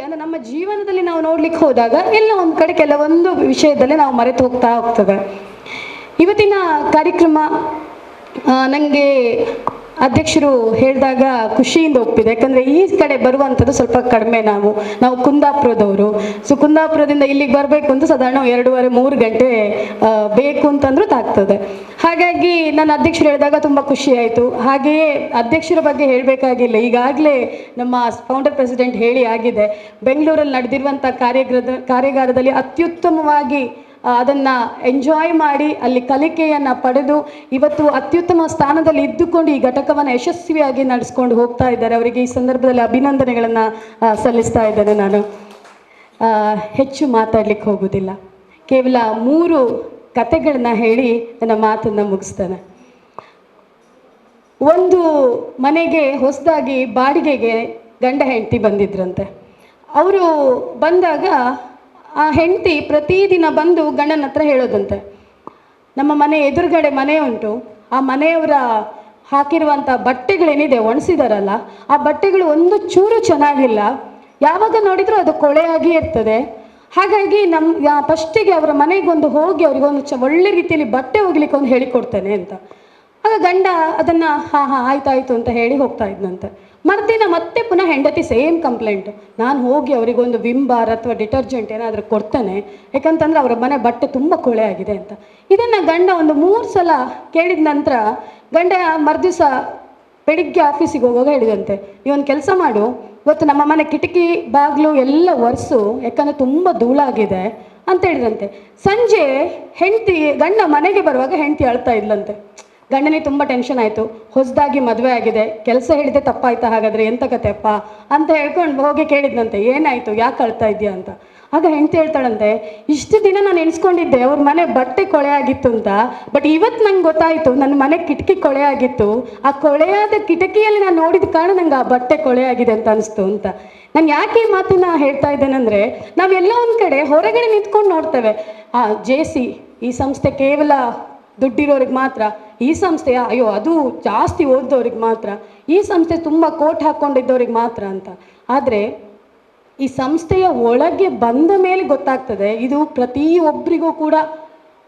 ಅಂದರೆ ನಮ್ಮ ಜೀವನದಲ್ಲಿ ನಾವು ನೋಡ್ಲಿಕ್ಕೆ ಹೋದಾಗ ಎಲ್ಲ ಒಂದು ಕಡೆ ಕೆಲವೊಂದು ವಿಷಯದಲ್ಲಿ ನಾವು ಮರೆತು ಹೋಗ್ತಾ ಹೋಗ್ತದೆ. ಇವತ್ತಿನ ಕಾರ್ಯಕ್ರಮ ನನಗೆ ಅಧ್ಯಕ್ಷರು ಹೇಳಿದಾಗ ಖುಷಿಯಿಂದ ಒಪ್ಪಿದೆ. ಯಾಕಂದರೆ ಈ ಕಡೆ ಬರುವಂಥದ್ದು ಸ್ವಲ್ಪ ಕಡಿಮೆ. ನಾವು ಕುಂದಾಪುರದವರು. ಸೊ ಕುಂದಾಪುರದಿಂದ ಇಲ್ಲಿಗೆ ಬರಬೇಕು ಅಂತ ಸಾಧಾರಣ 2.5-3 ಗಂಟೆ ಬೇಕು ಅಂತಂದ್ರೂ ತಾಗ್ತದೆ. ಹಾಗಾಗಿ ನನ್ನ ಅಧ್ಯಕ್ಷರು ಹೇಳಿದಾಗ ತುಂಬ ಖುಷಿ ಆಯಿತು. ಹಾಗೆಯೇ ಅಧ್ಯಕ್ಷರ ಬಗ್ಗೆ ಹೇಳಬೇಕಾಗಿಲ್ಲ, ಈಗಾಗಲೇ ನಮ್ಮ ಫೌಂಡರ್ ಪ್ರೆಸಿಡೆಂಟ್ ಹೇಳಿ ಆಗಿದೆ. ಬೆಂಗಳೂರಲ್ಲಿ ನಡೆದಿರುವಂಥ ಕಾರ್ಯಾಗಾರದಲ್ಲಿ ಅತ್ಯುತ್ತಮವಾಗಿ ಅದನ್ನು ಎಂಜಾಯ್ ಮಾಡಿ ಅಲ್ಲಿ ಕಲಿಕೆಯನ್ನು ಪಡೆದು ಇವತ್ತು ಅತ್ಯುತ್ತಮ ಸ್ಥಾನದಲ್ಲಿ ಇದ್ದುಕೊಂಡು ಈ ಘಟಕವನ್ನು ಯಶಸ್ವಿಯಾಗಿ ನಡೆಸ್ಕೊಂಡು ಹೋಗ್ತಾ ಇದ್ದಾರೆ. ಅವರಿಗೆ ಈ ಸಂದರ್ಭದಲ್ಲಿ ಅಭಿನಂದನೆಗಳನ್ನು ಸಲ್ಲಿಸ್ತಾ ಇದ್ದೇನೆ. ನಾನು ಹೆಚ್ಚು ಮಾತಾಡಲಿಕ್ಕೆ ಹೋಗೋದಿಲ್ಲ, ಕೇವಲ 3 ಕತೆಗಳನ್ನ ಹೇಳಿ ನನ್ನ ಮಾತನ್ನು ಮುಗಿಸ್ತೇನೆ. ಒಂದು ಮನೆಗೆ ಹೊಸದಾಗಿ ಬಾಡಿಗೆಗೆ ಗಂಡ ಹೆಂಡತಿ ಬಂದಿದ್ರಂತೆ. ಅವರು ಬಂದಾಗ ಆ ಹೆಂಡತಿ ಪ್ರತಿದಿನ ಬಂದು ಗಂಡನ ಹತ್ರ ಹೇಳೋದಂತೆ, ನಮ್ಮ ಮನೆ ಎದುರುಗಡೆ ಮನೆ ಉಂಟು, ಆ ಮನೆಯವರ ಹಾಕಿರುವಂಥ ಬಟ್ಟೆಗಳೇನಿದೆ ಒಣಸಿದಾರಲ್ಲ, ಆ ಬಟ್ಟೆಗಳು ಒಂದು ಚೂರು ಚೆನ್ನಾಗಿಲ್ಲ, ಯಾವಾಗ ನೋಡಿದರೂ ಅದು ಕೊಳೆಯಾಗಿ ಇರ್ತದೆ. ಹಾಗಾಗಿ ಫಸ್ಟಿಗೆ ಅವರ ಮನೆಗೊಂದು ಹೋಗಿ ಅವರಿಗೊಂದು ಒಳ್ಳೆ ರೀತಿಯಲ್ಲಿ ಬಟ್ಟೆ ಒಗಿಲಿಕ್ಕೆ ಒಂದು ಹೇಳಿಕೊಡ್ತೇನೆ ಅಂತ. ಆಗ ಗಂಡ ಅದನ್ನು ಹಾಂ ಆಯ್ತಾಯ್ತು ಅಂತ ಹೇಳಿ ಹೋಗ್ತಾ ಇದ್ನಂತೆ. ಮರುದಿನ ಮತ್ತೆ ಪುನಃ ಹೆಂಡತಿ ಸೇಮ್ ಕಂಪ್ಲೇಂಟ್, ನಾನು ಹೋಗಿ ಅವರಿಗೊಂದು ವಿಮ್ ಬಾರ್ ಅಥವಾ ಡಿಟರ್ಜೆಂಟ್ ಏನಾದರೂ ಕೊಡ್ತೇನೆ, ಯಾಕಂತಂದ್ರೆ ಅವರ ಮನೆ ಬಟ್ಟೆ ತುಂಬ ಕೊಳೆ ಆಗಿದೆ ಅಂತ. ಇದನ್ನು ಗಂಡ ಒಂದು 3 ಸಲ ಕೇಳಿದ ನಂತರ ಗಂಡ ಮರುದಿವಸ ಬೆಳಿಗ್ಗೆ ಆಫೀಸಿಗೆ ಹೋಗುವಾಗ ಹೇಳಿದಂತೆ, ನೀವೊಂದು ಕೆಲಸ ಮಾಡು, ಇವತ್ತು ನಮ್ಮ ಮನೆ ಕಿಟಕಿ ಬಾಗಿಲು ಎಲ್ಲ ಒರೆಸು, ಯಾಕಂದರೆ ತುಂಬ ಧೂಳಾಗಿದೆ ಅಂತ ಹೇಳಿದಂತೆ. ಸಂಜೆ ಗಂಡ ಮನೆಗೆ ಬರುವಾಗ ಹೆಂಡತಿ ಅಳ್ತಾ ಇದ್ಲಂತೆ. ಗಂಡನಿಗೆ ತುಂಬ ಟೆನ್ಷನ್ ಆಯಿತು, ಹೊಸದಾಗಿ ಮದುವೆ ಆಗಿದೆ, ಕೆಲಸ ಹೇಳಿದೆ ತಪ್ಪಾಯ್ತಾ, ಹಾಗಾದರೆ ಎಂತ ಕತೆಪ್ಪ ಅಂತ ಹೇಳ್ಕೊಂಡು ಹೋಗಿ ಕೇಳಿದ್ನಂತೆ, ಏನಾಯಿತು, ಯಾಕೆ ಅಳ್ತಾ ಇದೆಯಾ ಅಂತ. ಆಗ ಹೆಂಡತಿ ಹೇಳ್ತಾಳಂತೆ, ಇಷ್ಟು ದಿನ ನಾನು ಎಣಿಸ್ಕೊಂಡಿದ್ದೆ ಅವ್ರ ಮನೆ ಬಟ್ಟೆ ಕೊಳೆ ಆಗಿತ್ತು ಅಂತ, ಬಟ್ ಇವತ್ತು ನಂಗೆ ಗೊತ್ತಾಯಿತು ನನ್ನ ಮನೆ ಕಿಟಕಿ ಕೊಳೆ ಆಗಿತ್ತು, ಆ ಕೊಳೆಯಾದ ಕಿಟಕಿಯಲ್ಲಿ ನಾನು ನೋಡಿದ ಕಾರಣ ನಂಗೆ ಆ ಬಟ್ಟೆ ಕೊಳೆ ಆಗಿದೆ ಅಂತ ಅನಿಸ್ತು ಅಂತ. ನಾನು ಯಾಕೆ ಈ ಮಾತನ್ನ ಹೇಳ್ತಾ ಇದ್ದೇನೆಂದರೆ, ನಾವೆಲ್ಲ ಒಂದು ಕಡೆ ಹೊರಗಡೆ ನಿಂತ್ಕೊಂಡು ನೋಡ್ತೇವೆ, ಈ ಸಂಸ್ಥೆ ಕೇವಲ ದುಡ್ಡಿರೋರಿಗೆ ಮಾತ್ರ, ಈ ಸಂಸ್ಥೆ ಅಯ್ಯೋ ಅದು ಜಾಸ್ತಿ ಓದಿದವ್ರಿಗೆ ಮಾತ್ರ, ಈ ಸಂಸ್ಥೆ ತುಂಬ ಕೋಟ್ ಹಾಕ್ಕೊಂಡಿದ್ದವ್ರಿಗೆ ಮಾತ್ರ ಅಂತ. ಆದರೆ ಈ ಸಂಸ್ಥೆಯ ಒಳಗೆ ಬಂದ ಮೇಲೆ ಗೊತ್ತಾಗ್ತದೆ ಇದು ಪ್ರತಿಯೊಬ್ಬರಿಗೂ ಕೂಡ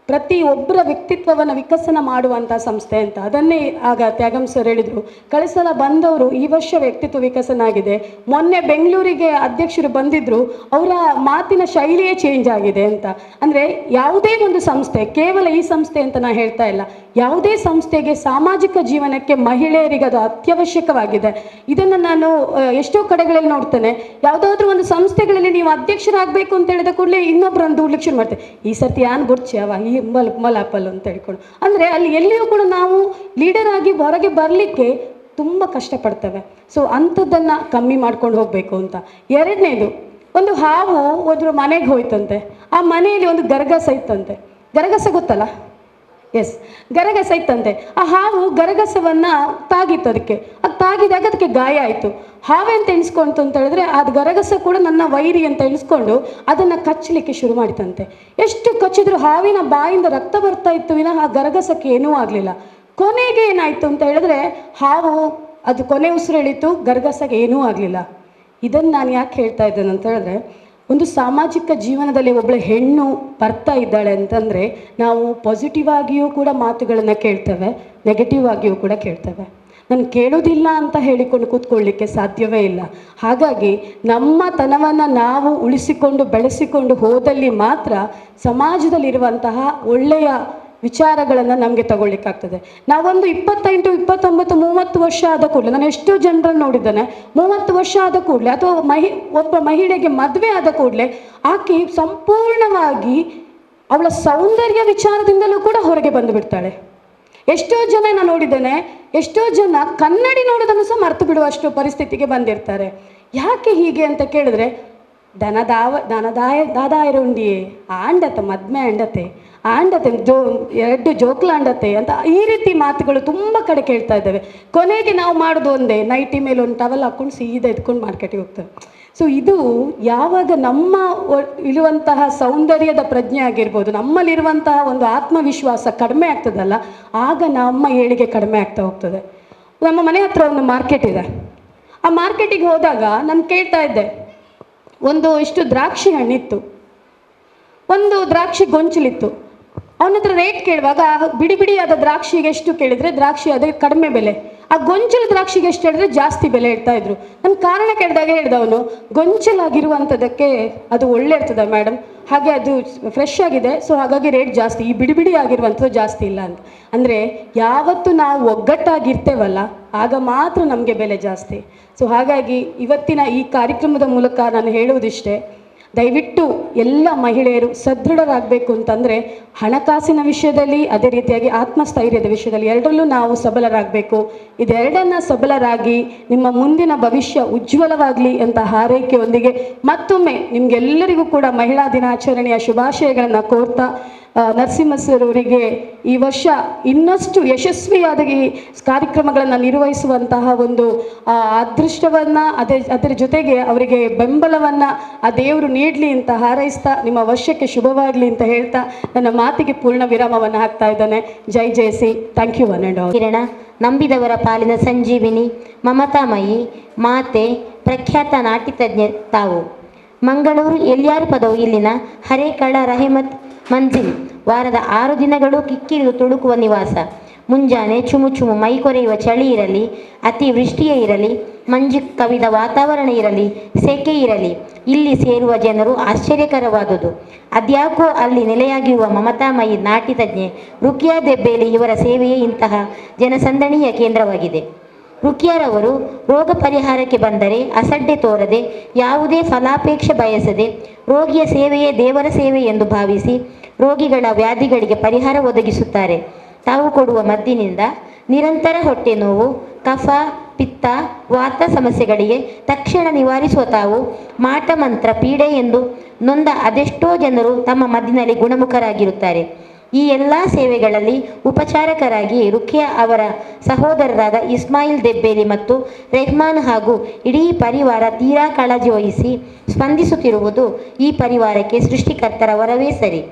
ಪ್ರತಿಯೊಬ್ಬರ ವ್ಯಕ್ತಿತ್ವವನ್ನು ವಿಕಸನ ಮಾಡುವಂಥ ಸಂಸ್ಥೆ ಅಂತ. ಅದನ್ನೇ ಆಗ ತ್ಯಾಗಂ ಸರ್ ಹೇಳಿದರು, ಕಳೆದ ಸಲ ಬಂದವರು ಈ ವರ್ಷ ವ್ಯಕ್ತಿತ್ವ ವಿಕಸನ ಆಗಿದೆ. ಮೊನ್ನೆ ಬೆಂಗಳೂರಿಗೆ ಅಧ್ಯಕ್ಷರು ಬಂದಿದ್ದರು, ಅವರ ಮಾತಿನ ಶೈಲಿಯೇ ಚೇಂಜ್ ಆಗಿದೆ ಅಂತ. ಅಂದರೆ ಯಾವುದೇ ಒಂದು ಸಂಸ್ಥೆ, ಕೇವಲ ಈ ಸಂಸ್ಥೆ ಅಂತ ನಾನು ಹೇಳ್ತಾ ಇಲ್ಲ, ಯಾವುದೇ ಸಂಸ್ಥೆಗೆ ಸಾಮಾಜಿಕ ಜೀವನಕ್ಕೆ ಮಹಿಳೆಯರಿಗೆ ಅದು ಅತ್ಯವಶ್ಯಕವಾಗಿದೆ. ಇದನ್ನು ನಾನು ಎಷ್ಟೋ ಕಡೆಗಳಲ್ಲಿ ನೋಡ್ತೇನೆ. ಯಾವುದಾದ್ರೂ ಒಂದು ಸಂಸ್ಥೆಗಳಲ್ಲಿ ನೀವು ಅಧ್ಯಕ್ಷರಾಗಬೇಕು ಅಂತ ಹೇಳಿದ ಕೂಡಲೇ ಇನ್ನೊಬ್ಬರನ್ನು ದೂಡ್ಲಿಕ್ಕೆ ಶುರು ಮಾಡ್ತೇವೆ, ಈ ಸರ್ತಿ ಯಾನ್ ಬುರ್ಚಿಯವ ಈ ಮಲಾಪಲ್ ಅಂತ ಹೇಳ್ಕೊಂಡು. ಅಂದರೆ ಅಲ್ಲಿ ಎಲ್ಲಿಯೂ ಕೂಡ ನಾವು ಲೀಡರ್ ಆಗಿ ಹೊರಗೆ ಬರಲಿಕ್ಕೆ ತುಂಬ ಕಷ್ಟಪಡ್ತೇವೆ. ಸೊ ಅಂಥದ್ದನ್ನು ಕಮ್ಮಿ ಮಾಡ್ಕೊಂಡು ಹೋಗಬೇಕು ಅಂತ. ಎರಡನೇದು, ಒಂದು ಹಾವು ಒಂದು ಮನೆಗೆ ಹೋಯ್ತಂತೆ. ಆ ಮನೆಯಲ್ಲಿ ಒಂದು ಗರಗಸ ಇತ್ತಂತೆ. ಗರಗಸ ಗೊತ್ತಲ್ಲ? ಎಸ್, ಗರಗಸ ಇತ್ತಂತೆ. ಆ ಹಾವು ಗರಗಸವನ್ನು ತಾಗಿತ್ತು. ಅದು ತಾಗಿದಾಗ ಅದಕ್ಕೆ ಗಾಯ ಆಯಿತು. ಹಾವೆ ಅಂತ ಎಣಿಸ್ಕೊಂತು ಅಂತ ಹೇಳಿದ್ರೆ ಅದು ಗರಗಸ ಕೂಡ ನನ್ನ ವೈರಿ ಅಂತ ಎಣಿಸ್ಕೊಂಡು ಅದನ್ನು ಕಚ್ಚಲಿಕ್ಕೆ ಶುರು ಮಾಡಿತಂತೆ. ಎಷ್ಟು ಕಚ್ಚಿದ್ರು ಹಾವಿನ ಬಾಯಿಂದ ರಕ್ತ ಬರ್ತಾ ಇತ್ತು ವಿನಃ ಆ ಗರಗಸಕ್ಕೆ ಏನೂ ಆಗಲಿಲ್ಲ. ಕೊನೆಗೆ ಏನಾಯಿತು ಅಂತ ಹೇಳಿದ್ರೆ ಹಾವು ಅದು ಕೊನೆ ಉಸಿರು ಎಳೀತು, ಗರಗಸಕ್ಕೆ ಏನೂ ಆಗಲಿಲ್ಲ. ಇದನ್ನು ನಾನು ಯಾಕೆ ಹೇಳ್ತಾ ಇದ್ದೇನೆ ಅಂತ ಹೇಳಿದ್ರೆ, ಒಂದು ಸಾಮಾಜಿಕ ಜೀವನದಲ್ಲಿ ಒಬ್ಬಳು ಹೆಣ್ಣು ಬರ್ತಾ ಇದ್ದಾಳೆ ಅಂತಂದರೆ ನಾವು ಪಾಸಿಟಿವ್ ಆಗಿಯೂ ಕೂಡ ಮಾತುಗಳನ್ನು ಕೇಳ್ತೇವೆ, ನೆಗೆಟಿವ್ ಆಗಿಯೂ ಕೂಡ ಕೇಳ್ತೇವೆ. ನಾನು ಕೇಳೋದಿಲ್ಲ ಅಂತ ಹೇಳಿಕೊಂಡು ಕೂತ್ಕೊಳ್ಳಿಕ್ಕೆ ಸಾಧ್ಯವೇ ಇಲ್ಲ. ಹಾಗಾಗಿ ನಮ್ಮ ತನವನ್ನು ನಾವು ಉಳಿಸಿಕೊಂಡು ಬೆಳೆಸಿಕೊಂಡು ಹೋದಲ್ಲಿ ಮಾತ್ರ ಸಮಾಜದಲ್ಲಿರುವಂತಹ ಒಳ್ಳೆಯ ವಿಚಾರಗಳನ್ನು ನಮಗೆ ತಗೊಳ್ಳಿಕ್ಕಾಗ್ತದೆ. ನಾವೊಂದು 28, 29, 30 ವರ್ಷ ಆದ ಕೂಡಲೇ, ನಾನು ಎಷ್ಟೋ ಜನರನ್ನು ನೋಡಿದ್ದೇನೆ, 30 ವರ್ಷ ಆದ ಕೂಡಲೇ ಅಥವಾ ಒಬ್ಬ ಮಹಿಳೆಗೆ ಮದುವೆ ಆದ ಕೂಡಲೇ ಆಕೆ ಸಂಪೂರ್ಣವಾಗಿ ಅವಳ ಸೌಂದರ್ಯ ವಿಚಾರದಿಂದಲೂ ಕೂಡ ಹೊರಗೆ ಬಂದು ಬಿಡ್ತಾಳೆ. ಎಷ್ಟೋ ಜನ ನಾನು ನೋಡಿದ್ದೇನೆ, ಎಷ್ಟೋ ಜನ ಕನ್ನಡಿ ನೋಡೋದನ್ನು ಸಹ ಮರೆತು ಬಿಡುವಷ್ಟು ಪರಿಸ್ಥಿತಿಗೆ ಬಂದಿರ್ತಾರೆ. ಯಾಕೆ ಹೀಗೆ ಅಂತ ಕೇಳಿದ್ರೆ, ದಾದಾಯರುಂಡಿಯೇ ಆಂಡತೆ ಮದ್ಮೆ ಆಂಡತೆ ಎರಡು ಜೋಕ್ಲ ಆಂಡತೆ ಅಂತ ಈ ರೀತಿ ಮಾತುಗಳು ತುಂಬ ಕಡೆ ಕೇಳ್ತಾ ಇದ್ದೇವೆ. ಕೊನೆಗೆ ನಾವು ಮಾಡೋದು ಒಂದೇ, ನೈಟಿ ಮೇಲೆ ಒಂದು ಟವಲ್ ಹಾಕ್ಕೊಂಡು ಸೀದಾ ಎತ್ಕೊಂಡು ಮಾರ್ಕೆಟಿಗೆ ಹೋಗ್ತೇವೆ. ಸೊ ಇದು ಯಾವಾಗ ನಮ್ಮ ಇರುವಂತಹ ಸೌಂದರ್ಯದ ಪ್ರಜ್ಞೆ ಆಗಿರ್ಬೋದು, ನಮ್ಮಲ್ಲಿರುವಂತಹ ಒಂದು ಆತ್ಮವಿಶ್ವಾಸ ಕಡಿಮೆ ಆಗ್ತದಲ್ಲ, ಆಗ ನಮ್ಮ ಏಳಿಗೆ ಕಡಿಮೆ ಆಗ್ತಾ ಹೋಗ್ತದೆ. ನಮ್ಮ ಮನೆ ಹತ್ರ ಒಂದು ಮಾರ್ಕೆಟ್ ಇದೆ. ಆ ಮಾರ್ಕೆಟಿಗೆ ಹೋದಾಗ ನಾನು ಕೇಳ್ತಾ ಇದ್ದೆ, ಒಂದು ಇಷ್ಟು ದ್ರಾಕ್ಷಿ ಹಣ್ಣಿತ್ತು, ಒಂದು ದ್ರಾಕ್ಷಿ ಗೊಂಚಲಿತ್ತು. ಅವನ ಹತ್ರ ರೇಟ್ ಕೇಳುವಾಗ ಬಿಡಿ ಬಿಡಿಯಾದ ದ್ರಾಕ್ಷಿಗೆ ಎಷ್ಟು ಕೇಳಿದರೆ ದ್ರಾಕ್ಷಿ ಅದೇ ಕಡಿಮೆ ಬೆಲೆ, ಆ ಗೊಂಚಲು ದ್ರಾಕ್ಷಿಗೆ ಎಷ್ಟು ಹೇಳಿದ್ರೆ ಜಾಸ್ತಿ ಬೆಲೆ ಇಡ್ತಾ ಇದ್ರು. ನನ್ನ ಕಾರಣ ಕೇಳಿದಾಗ ಹೇಳ್ದವನು, ಗೊಂಚಲಾಗಿರುವಂಥದ್ದಕ್ಕೆ ಅದು ಒಳ್ಳೆ ಇರ್ತದೆ ಮೇಡಮ್, ಹಾಗೆ ಅದು ಫ್ರೆಶ್ ಆಗಿದೆ, ಸೊ ಹಾಗಾಗಿ ರೇಟ್ ಜಾಸ್ತಿ, ಈ ಬಿಡಿ ಬಿಡಿ ಆಗಿರುವಂಥದ್ದು ಜಾಸ್ತಿ ಇಲ್ಲ ಅಂತ. ಅಂದರೆ ಯಾವತ್ತು ನಾವು ಒಗ್ಗಟ್ಟಾಗಿರ್ತೇವಲ್ಲ ಆಗ ಮಾತ್ರ ನಮಗೆ ಬೆಲೆ ಜಾಸ್ತಿ. ಸೊ ಹಾಗಾಗಿ ಇವತ್ತಿನ ಈ ಕಾರ್ಯಕ್ರಮದ ಮೂಲಕ ನಾನು ಹೇಳುವುದಿಷ್ಟೇ, ದಯವಿಟ್ಟು ಎಲ್ಲ ಮಹಿಳೆಯರು ಸದೃಢರಾಗಬೇಕು ಅಂತಂದರೆ ಹಣಕಾಸಿನ ವಿಷಯದಲ್ಲಿ, ಅದೇ ರೀತಿಯಾಗಿ ಆತ್ಮಸ್ಥೈರ್ಯದ ವಿಷಯದಲ್ಲಿ ಎರಡರಲ್ಲೂ ನಾವು ಸಬಲರಾಗಬೇಕು. ಇದೆರಡನ್ನ ಸಬಲರಾಗಿ ನಿಮ್ಮ ಮುಂದಿನ ಭವಿಷ್ಯ ಉಜ್ವಲವಾಗಲಿ ಅಂತ ಹಾರೈಕೆಯೊಂದಿಗೆ ಮತ್ತೊಮ್ಮೆ ನಿಮಗೆಲ್ಲರಿಗೂ ಕೂಡ ಮಹಿಳಾ ದಿನಾಚರಣೆಯ ಶುಭಾಶಯಗಳನ್ನು ಕೋರ್ತಾ, ನರಸಿಂಹ ಸರ್ ಅವರಿಗೆ ಈ ವರ್ಷ ಇನ್ನಷ್ಟು ಯಶಸ್ವಿಯಾದ ಈ ಕಾರ್ಯಕ್ರಮಗಳನ್ನು ನಿರ್ವಹಿಸುವಂತಹ ಒಂದು ಅದೃಷ್ಟವನ್ನು, ಅದರ ಜೊತೆಗೆ ಅವರಿಗೆ ಬೆಂಬಲವನ್ನು ಆ ದೇವರು ನೀಡಲಿ ಅಂತ ಹಾರೈಸ್ತಾ, ನಿಮ್ಮ ವರ್ಷಕ್ಕೆ ಶುಭವಾಗಲಿ ಅಂತ ಹೇಳ್ತಾ ನನ್ನ ಮಾತಿಗೆ ಪೂರ್ಣ ವಿರಾಮವನ್ನು ಹಾಕ್ತಾ ಇದ್ದಾನೆ. ಜೈ ಜಯಸಿ. Thank you one and all. ಕಿರಣ ನಂಬಿದವರ ಪಾಲಿನ ಸಂಜೀವಿನಿ, ಮಮತಾಮಯಿ ಮಾತೆ, ಪ್ರಖ್ಯಾತ ನಾಟ್ಯತಜ್ಞೆ ತಾವು. ಮಂಗಳೂರು ಎಲ್ಯಾರು ಪದವು ಇಲ್ಲಿನ ಹರೇಕಳ ರಹಮತ್ ಮಂಜಿಲ್. ವಾರದ 6 ದಿನಗಳು ಕಿಕ್ಕಿರಿದು ತುಳುಕುವ ನಿವಾಸ. ಮುಂಜಾನೆ ಚುಮು ಚುಮು ಮೈ ಕೊರೆಯುವ ಚಳಿ ಇರಲಿ, ಅತಿ ವೃಷ್ಟಿಯೇ ಇರಲಿ, ಮಂಜು ಕವಿದ ವಾತಾವರಣ ಇರಲಿ, ಸೆಕೆ ಇರಲಿ, ಇಲ್ಲಿ ಸೇರುವ ಜನರು ಆಶ್ಚರ್ಯಕರವಾದುದು. ಅದ್ಯಾಕೋ ಅಲ್ಲಿ ನೆಲೆಯಾಗಿರುವ ಮಮತಾಮಯಿ ನಾಟ್ಯತಜ್ಞೆ ರುಕಿಯಾ ದೆಬ್ಬೇಲಿ ಇವರ ಸೇವೆಯೇ ಇಂತಹ ಜನಸಂದಣಿಯ ಕೇಂದ್ರವಾಗಿದೆ. ರುಕಿಯಾರವರು ರೋಗ ಪರಿಹಾರಕ್ಕೆ ಬಂದರೆ ಅಸಡ್ಡೆ ತೋರದೆ, ಯಾವುದೇ ಫಲಾಪೇಕ್ಷೆ ಬಯಸದೆ, ರೋಗಿಯ ಸೇವೆಯೇ ದೇವರ ಸೇವೆ ಎಂದು ಭಾವಿಸಿ ರೋಗಿಗಳ ವ್ಯಾಧಿಗಳಿಗೆ ಪರಿಹಾರ ಒದಗಿಸುತ್ತಾರೆ. ತಾವು ಕೊಡುವ ಮದ್ದಿನಿಂದ ನಿರಂತರ ಹೊಟ್ಟೆ ನೋವು, ಕಫ, ಪಿತ್ತ, ವಾತ ಸಮಸ್ಯೆಗಳಿಗೆ ತಕ್ಷಣ ನಿವಾರಿಸುವ ತಾವು ಮಾಟ ಮಂತ್ರ ಪೀಡೆ ಎಂದು ನೊಂದ ಅದೆಷ್ಟೋ ಜನರು ತಮ್ಮ ಮದ್ದಿನಲ್ಲಿ ಗುಣಮುಖರಾಗಿರುತ್ತಾರೆ. ಈ ಎಲ್ಲ ಸೇವೆಗಳಲ್ಲಿ ಉಪಚಾರಕರಾಗಿ ರುಖಿಯಾ ಅವರ ಸಹೋದರರಾದ ಇಸ್ಮಾಯಿಲ್ ದೆಬ್ಬೇಲಿ ಮತ್ತು ರೆಹಮಾನ್ ಹಾಗೂ ಇಡೀ ಪರಿವಾರ ತೀರಾ ಕಾಳಜಿ ವಹಿಸಿ ಸ್ಪಂದಿಸುತ್ತಿರುವುದು ಈ ಪರಿವಾರಕ್ಕೆ ಸೃಷ್ಟಿಕರ್ತರ ವರವೇ ಸರಿ.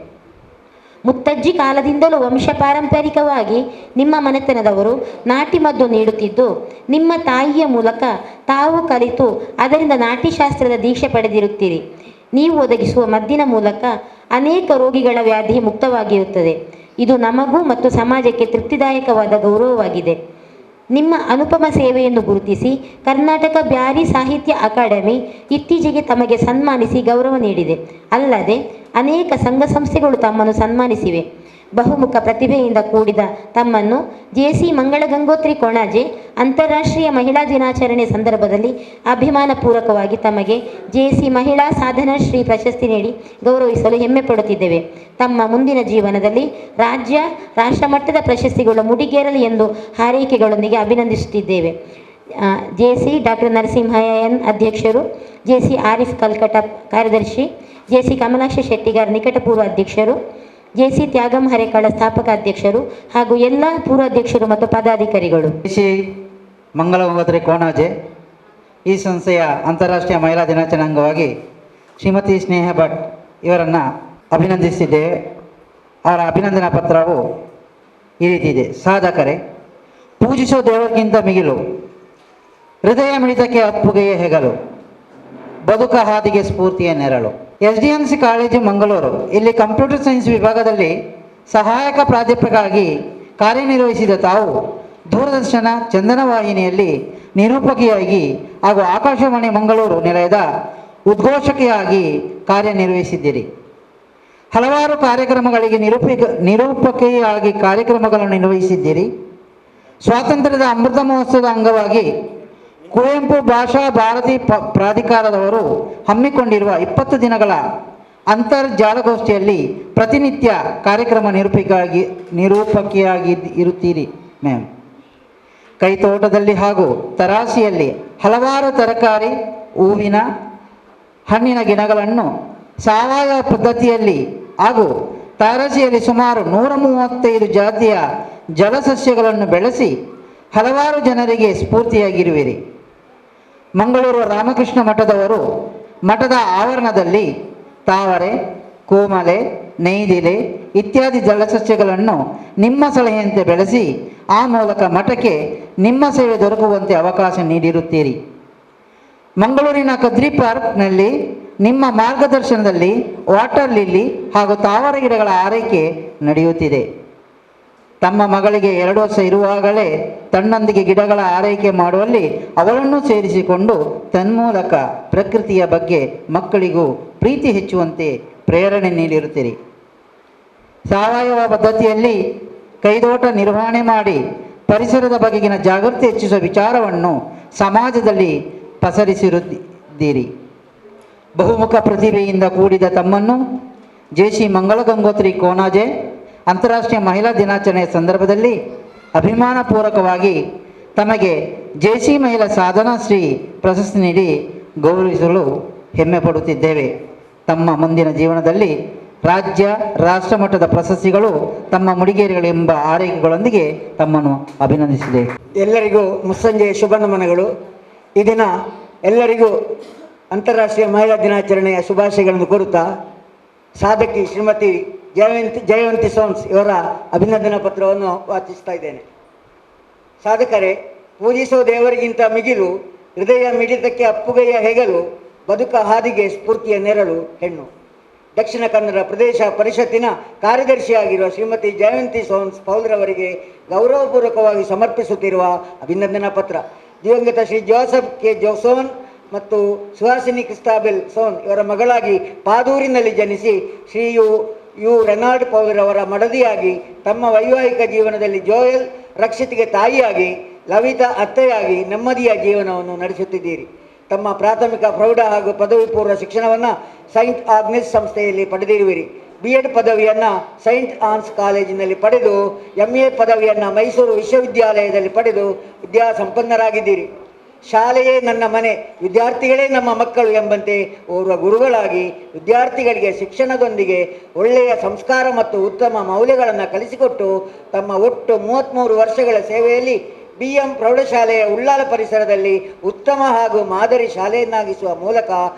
ಮುತ್ತಜ್ಜಿ ಕಾಲದಿಂದಲೂ ವಂಶ ಪಾರಂಪರಿಕವಾಗಿ ನಿಮ್ಮ ಮನೆತನದವರು ನಾಟಿಮದ್ದು ನೀಡುತ್ತಿದ್ದು, ನಿಮ್ಮ ತಾಯಿಯ ಮೂಲಕ ತಾವು ಕಲಿತು ಅದರಿಂದ ನಾಟ್ಯಶಾಸ್ತ್ರದ ದೀಕ್ಷೆ ಪಡೆದಿರುತ್ತೀರಿ. ನೀವು ಒದಗಿಸುವ ಮದ್ದಿನ ಮೂಲಕ ಅನೇಕ ರೋಗಿಗಳ ವ್ಯಾಧಿ ಮುಕ್ತವಾಗಿರುತ್ತದೆ. ಇದು ನಮಗೂ ಮತ್ತು ಸಮಾಜಕ್ಕೆ ತೃಪ್ತಿದಾಯಕವಾದ ಗೌರವವಾಗಿದೆ. ನಿಮ್ಮ ಅನುಪಮ ಸೇವೆಯನ್ನು ಗುರುತಿಸಿ ಕರ್ನಾಟಕ ಬ್ಯಾರಿ ಸಾಹಿತ್ಯ ಅಕಾಡೆಮಿ ಇತ್ತೀಚೆಗೆ ತಮಗೆ ಸನ್ಮಾನಿಸಿ ಗೌರವ ನೀಡಿದೆ. ಅಲ್ಲದೆ ಅನೇಕ ಸಂಘ ಸಂಸ್ಥೆಗಳು ತಮ್ಮನ್ನು ಸನ್ಮಾನಿಸಿವೆ. ಬಹುಮುಖ ಪ್ರತಿಭೆಯಿಂದ ಕೂಡಿದ ತಮ್ಮನ್ನು ಜೆಸಿ ಮಂಗಳ ಗಂಗೋತ್ರಿ ಕೊಣಾಜೆ ಅಂತಾರಾಷ್ಟ್ರೀಯ ಮಹಿಳಾ ದಿನಾಚರಣೆ ಸಂದರ್ಭದಲ್ಲಿ ಅಭಿಮಾನಪೂರ್ವಕವಾಗಿ ತಮಗೆ ಜೆಸಿ ಮಹಿಳಾ ಸಾಧನಾ ಶ್ರೀ ಪ್ರಶಸ್ತಿ ನೀಡಿ ಗೌರವಿಸಲು ಹೆಮ್ಮೆ ಪಡುತ್ತಿದ್ದೇವೆ. ತಮ್ಮ ಮುಂದಿನ ಜೀವನದಲ್ಲಿ ರಾಜ್ಯ ರಾಷ್ಟ್ರಮಟ್ಟದ ಪ್ರಶಸ್ತಿಗಳು ಮುಡಿಗೇರಲಿ ಎಂದು ಹಾರೈಕೆಗಳೊಂದಿಗೆ ಅಭಿನಂದಿಸುತ್ತಿದ್ದೇವೆ. ಜೆಸಿ ಡಾಕ್ಟರ್ ನರಸಿಂಹ ಎನ್ ಅಧ್ಯಕ್ಷರು, ಜೆಸಿ ಆರಿಫ್ ಕಲ್ಕಟ ಕಾರ್ಯದರ್ಶಿ, ಜೆಸಿ ಕಮಲಾಕ್ಷ ಶೆಟ್ಟಿಗಾರ್ ನಿಕಟಪೂರ್ವ ಅಧ್ಯಕ್ಷರು, ಜೆಸಿ ತ್ಯಾಗಂ ಹರೇಕಳ ಸ್ಥಾಪಕ ಅಧ್ಯಕ್ಷರು ಹಾಗೂ ಎಲ್ಲ ಪೂರ್ವಾಧ್ಯಕ್ಷರು ಮತ್ತು ಪದಾಧಿಕಾರಿಗಳು. ಜೆಸಿ ಮಂಗಳ ಗಂಗೋತ್ರಿ ಕೋಣಾಜೆ ಈ ಸಂಸ್ಥೆಯ ಅಂತಾರಾಷ್ಟ್ರೀಯ ಮಹಿಳಾ ದಿನಾಚರಣೆ ಅಂಗವಾಗಿ ಶ್ರೀಮತಿ ಸ್ನೇಹ ಭಟ್ ಇವರನ್ನು ಅಭಿನಂದಿಸಿದ್ದೇವೆ. ಅವರ ಅಭಿನಂದನಾ ಪತ್ರವು ಈ ರೀತಿ ಇದೆ. ಸಾಧಕರೇ, ಪೂಜಿಸೋ ದೇವರಿಗಿಂತ ಮಿಗಿಲು, ಹೃದಯ ಮಿಡಿತಕ್ಕೆ ಅಪ್ಪುಗೆಯೇ ಹೆಗಲು, ಬದುಕ ಹಾದಿಗೆ ಸ್ಫೂರ್ತಿಯ ನೆರಳು. SDMC ಕಾಲೇಜು ಮಂಗಳೂರು ಇಲ್ಲಿ ಕಂಪ್ಯೂಟರ್ ಸೈನ್ಸ್ ವಿಭಾಗದಲ್ಲಿ ಸಹಾಯಕ ಪ್ರಾಧ್ಯಾಪಕರಾಗಿ ಕಾರ್ಯನಿರ್ವಹಿಸಿದ ತಾವು ದೂರದರ್ಶನ ಚಂದನ ವಾಹಿನಿಯಲ್ಲಿ ನಿರೂಪಕಿಯಾಗಿ ಹಾಗೂ ಆಕಾಶವಾಣಿ ಮಂಗಳೂರು ನಿಲಯದ ಉದ್ಘೋಷಕಿಯಾಗಿ ಕಾರ್ಯನಿರ್ವಹಿಸಿದ್ದೀರಿ. ಹಲವಾರು ಕಾರ್ಯಕ್ರಮಗಳಿಗೆ ನಿರೂಪಕಿಯಾಗಿ ಕಾರ್ಯಕ್ರಮಗಳನ್ನು ನಿರ್ವಹಿಸಿದ್ದೀರಿ. ಸ್ವಾತಂತ್ರ್ಯದ ಅಮೃತ ಮಹೋತ್ಸವದ ಅಂಗವಾಗಿ ಕುವೆಂಪು ಭಾಷಾ ಭಾರತಿ ಪ್ರಾಧಿಕಾರದವರು ಹಮ್ಮಿಕೊಂಡಿರುವ 20 ದಿನಗಳ ಅಂತರ್ಜಾಲಗೋಷ್ಠಿಯಲ್ಲಿ ಪ್ರತಿನಿತ್ಯ ಕಾರ್ಯಕ್ರಮ ನಿರೂಪಕಿಯಾಗಿ ಇರುತ್ತೀರಿ ಮ್ಯಾಮ್. ಕೈತೋಟದಲ್ಲಿ ಹಾಗೂ ತರಾಸಿಯಲ್ಲಿ ಹಲವಾರು ತರಕಾರಿ, ಹೂವಿನ, ಹಣ್ಣಿನ ಗಿಡಗಳನ್ನು ಸಾವಯವ ಪದ್ಧತಿಯಲ್ಲಿ ಹಾಗೂ ತಾರಸಿಯಲ್ಲಿ ಸುಮಾರು 135 ಜಾತಿಯ ಜಲಸಸ್ಯಗಳನ್ನು ಬೆಳೆಸಿ ಹಲವಾರು ಜನರಿಗೆ ಸ್ಫೂರ್ತಿಯಾಗಿರುವಿರಿ. ಮಂಗಳೂರು ರಾಮಕೃಷ್ಣ ಮಠದವರು ಮಠದ ಆವರಣದಲ್ಲಿ ತಾವರೆ, ಕೋಮಲೆ, ನೈದಿಲೆ ಇತ್ಯಾದಿ ಜಲಸಸ್ಯಗಳನ್ನು ನಿಮ್ಮ ಸಲಹೆಯಂತೆ ಬೆಳೆಸಿ ಆ ಮೂಲಕ ಮಠಕ್ಕೆ ನಿಮ್ಮ ಸೇವೆ ದೊರಕುವಂತೆ ಅವಕಾಶ ನೀಡಿರುತ್ತೀರಿ. ಮಂಗಳೂರಿನ ಕದ್ರಿ ಪಾರ್ಕ್ನಲ್ಲಿ ನಿಮ್ಮ ಮಾರ್ಗದರ್ಶನದಲ್ಲಿ ವಾಟರ್ ಲಿಲ್ಲಿ ಹಾಗೂ ತಾವರ ಗಿಡಗಳ ಆರೈಕೆ ನಡೆಯುತ್ತಿದೆ. ತಮ್ಮ ಮಗಳಿಗೆ 2 ವರ್ಷ ಇರುವಾಗಲೇ ತನ್ನೊಂದಿಗೆ ಗಿಡಗಳ ಆರೈಕೆ ಮಾಡುವಲ್ಲಿ ಅವಳನ್ನು ಸೇರಿಸಿಕೊಂಡು ತನ್ಮೂಲಕ ಪ್ರಕೃತಿಯ ಬಗ್ಗೆ ಮಕ್ಕಳಿಗೂ ಪ್ರೀತಿ ಹೆಚ್ಚುವಂತೆ ಪ್ರೇರಣೆ ನೀಡಿರುತ್ತೀರಿ. ಸಾವಯವ ಪದ್ಧತಿಯಲ್ಲಿ ಕೈದೋಟ ನಿರ್ವಹಣೆ ಮಾಡಿ ಪರಿಸರದ ಬಗೆಗಿನ ಜಾಗೃತಿ ಹೆಚ್ಚಿಸುವ ವಿಚಾರವನ್ನು ಸಮಾಜದಲ್ಲಿ ಪಸರಿಸಿರುತ್ತೀರಿ. ಬಹುಮುಖ ಪ್ರತಿಭೆಯಿಂದ ಕೂಡಿದ ತಮ್ಮನ್ನು ಜೆ.ಸಿ. ಮಂಗಳ ಗಂಗೋತ್ರಿ ಕೋನಾಜೆ ಅಂತಾರಾಷ್ಟ್ರೀಯ ಮಹಿಳಾ ದಿನಾಚರಣೆಯ ಸಂದರ್ಭದಲ್ಲಿ ಅಭಿಮಾನಪೂರ್ವಕವಾಗಿ ತಮಗೆ ಜೆ.ಸಿ. ಮಹಿಳಾ ಸಾಧನಾ ಶ್ರೀ ಪ್ರಶಸ್ತಿ ನೀಡಿ ಗೌರವಿಸಲು ಹೆಮ್ಮೆ ಪಡುತ್ತಿದ್ದೇವೆ. ತಮ್ಮ ಮುಂದಿನ ಜೀವನದಲ್ಲಿ ರಾಜ್ಯ ರಾಷ್ಟ್ರ ಮಟ್ಟದ ಪ್ರಶಸ್ತಿಗಳು ತಮ್ಮ ಮುಡಿಗೇರಿಗಳೆಂಬ ಆರೈಕೆಗಳೊಂದಿಗೆ ತಮ್ಮನ್ನು ಅಭಿನಂದಿಸಿದೆ. ಎಲ್ಲರಿಗೂ ಮುಸ್ಸಂಜೆಯ ಶುಭ ನಮನಗಳು. ಈ ದಿನ ಎಲ್ಲರಿಗೂ ಅಂತಾರಾಷ್ಟ್ರೀಯ ಮಹಿಳಾ ದಿನಾಚರಣೆಯ ಶುಭಾಶಯಗಳನ್ನು ಕೋರುತ್ತಾ ಸಾಧಕಿ ಶ್ರೀಮತಿ ಜಯವಂತಿ ಸೋಮ್ಸ್ ಇವರ ಅಭಿನಂದನಾ ಪತ್ರವನ್ನು ವಾಚಿಸ್ತಾ ಇದ್ದೇನೆ. ಸಾಧಕರೇ, ಪೂಜಿಸುವ ದೇವರಿಗಿಂತ ಮಿಗಿಲು, ಹೃದಯ ಮಿಡಿತಕ್ಕೆ ಅಪ್ಪುಗೆಯ ಹೆಗಲು, ಬದುಕ ಹಾದಿಗೆ ಸ್ಫೂರ್ತಿಯ ನೆರಳು ಹೆಣ್ಣು. ದಕ್ಷಿಣ ಕನ್ನಡ ಪ್ರದೇಶ ಪರಿಷತ್ತಿನ ಕಾರ್ಯದರ್ಶಿಯಾಗಿರುವ ಶ್ರೀಮತಿ ಜಯವಂತಿ ಸೋಮ್ಸ್ ಪೌಲ್ರವರಿಗೆ ಗೌರವಪೂರ್ವಕವಾಗಿ ಸಮರ್ಪಿಸುತ್ತಿರುವ ಅಭಿನಂದನಾ ಪತ್ರ. ದಿವಂಗತ ಶ್ರೀ ಜೋಸೆಫ್ ಕೆ ಜೋಸೋನ್ ಮತ್ತು ಸುಹಾಸಿನಿ ಕ್ರಿಸ್ಟಾಬೆಲ್ ಸೋನ್ ಇವರ ಮಗಳಾಗಿ ಪಾದೂರಿನಲ್ಲಿ ಜನಿಸಿ ಶ್ರೀ ಯು ರೆನಾಲ್ಡ್ ಪೌಲ್ರವರ ಮಡದಿಯಾಗಿ ತಮ್ಮ ವೈವಾಹಿಕ ಜೀವನದಲ್ಲಿ ಜೋಯಲ್ ರಕ್ಷಿತ್ಗೆ ತಾಯಿಯಾಗಿ ಲವಿತಾ ಅತ್ತೆಯಾಗಿ ನೆಮ್ಮದಿಯ ಜೀವನವನ್ನು ನಡೆಸುತ್ತಿದ್ದೀರಿ. ತಮ್ಮ ಪ್ರಾಥಮಿಕ ಪ್ರೌಢ ಹಾಗೂ ಪದವಿ ಪೂರ್ವ ಶಿಕ್ಷಣವನ್ನು ಸೈಂಟ್ ಆಗ್ನೆಸ್ ಸಂಸ್ಥೆಯಲ್ಲಿ ಪಡೆದಿರುವಿರಿ. B.Ed ಪದವಿಯನ್ನು ಸೈಂಟ್ ಆನ್ಸ್ ಕಾಲೇಜಿನಲ್ಲಿ ಪಡೆದು MA ಪದವಿಯನ್ನು ಮೈಸೂರು ವಿಶ್ವವಿದ್ಯಾಲಯದಲ್ಲಿ ಪಡೆದು ವಿದ್ಯಾಸಂಪನ್ನರಾಗಿದ್ದೀರಿ. ಶಾಲೆಯೇ ನನ್ನ ಮನೆ, ವಿದ್ಯಾರ್ಥಿಗಳೇ ನಮ್ಮ ಮಕ್ಕಳು ಎಂಬಂತೆ ಓರ್ವ ಗುರುಗಳಾಗಿ ವಿದ್ಯಾರ್ಥಿಗಳಿಗೆ ಶಿಕ್ಷಣದೊಂದಿಗೆ ಒಳ್ಳೆಯ ಸಂಸ್ಕಾರ ಮತ್ತು ಉತ್ತಮ ಮೌಲ್ಯಗಳನ್ನು ಕಲಿಸಿಕೊಟ್ಟು ತಮ್ಮ ಒಟ್ಟು 33 ವರ್ಷಗಳ ಸೇವೆಯಲ್ಲಿ BM ಪ್ರೌಢಶಾಲೆಯ ಉಳ್ಳಾಲ ಪರಿಸರದಲ್ಲಿ ಉತ್ತಮ ಹಾಗೂ ಮಾದರಿ ಶಾಲೆಯನ್ನಾಗಿಸುವ ಮೂಲಕ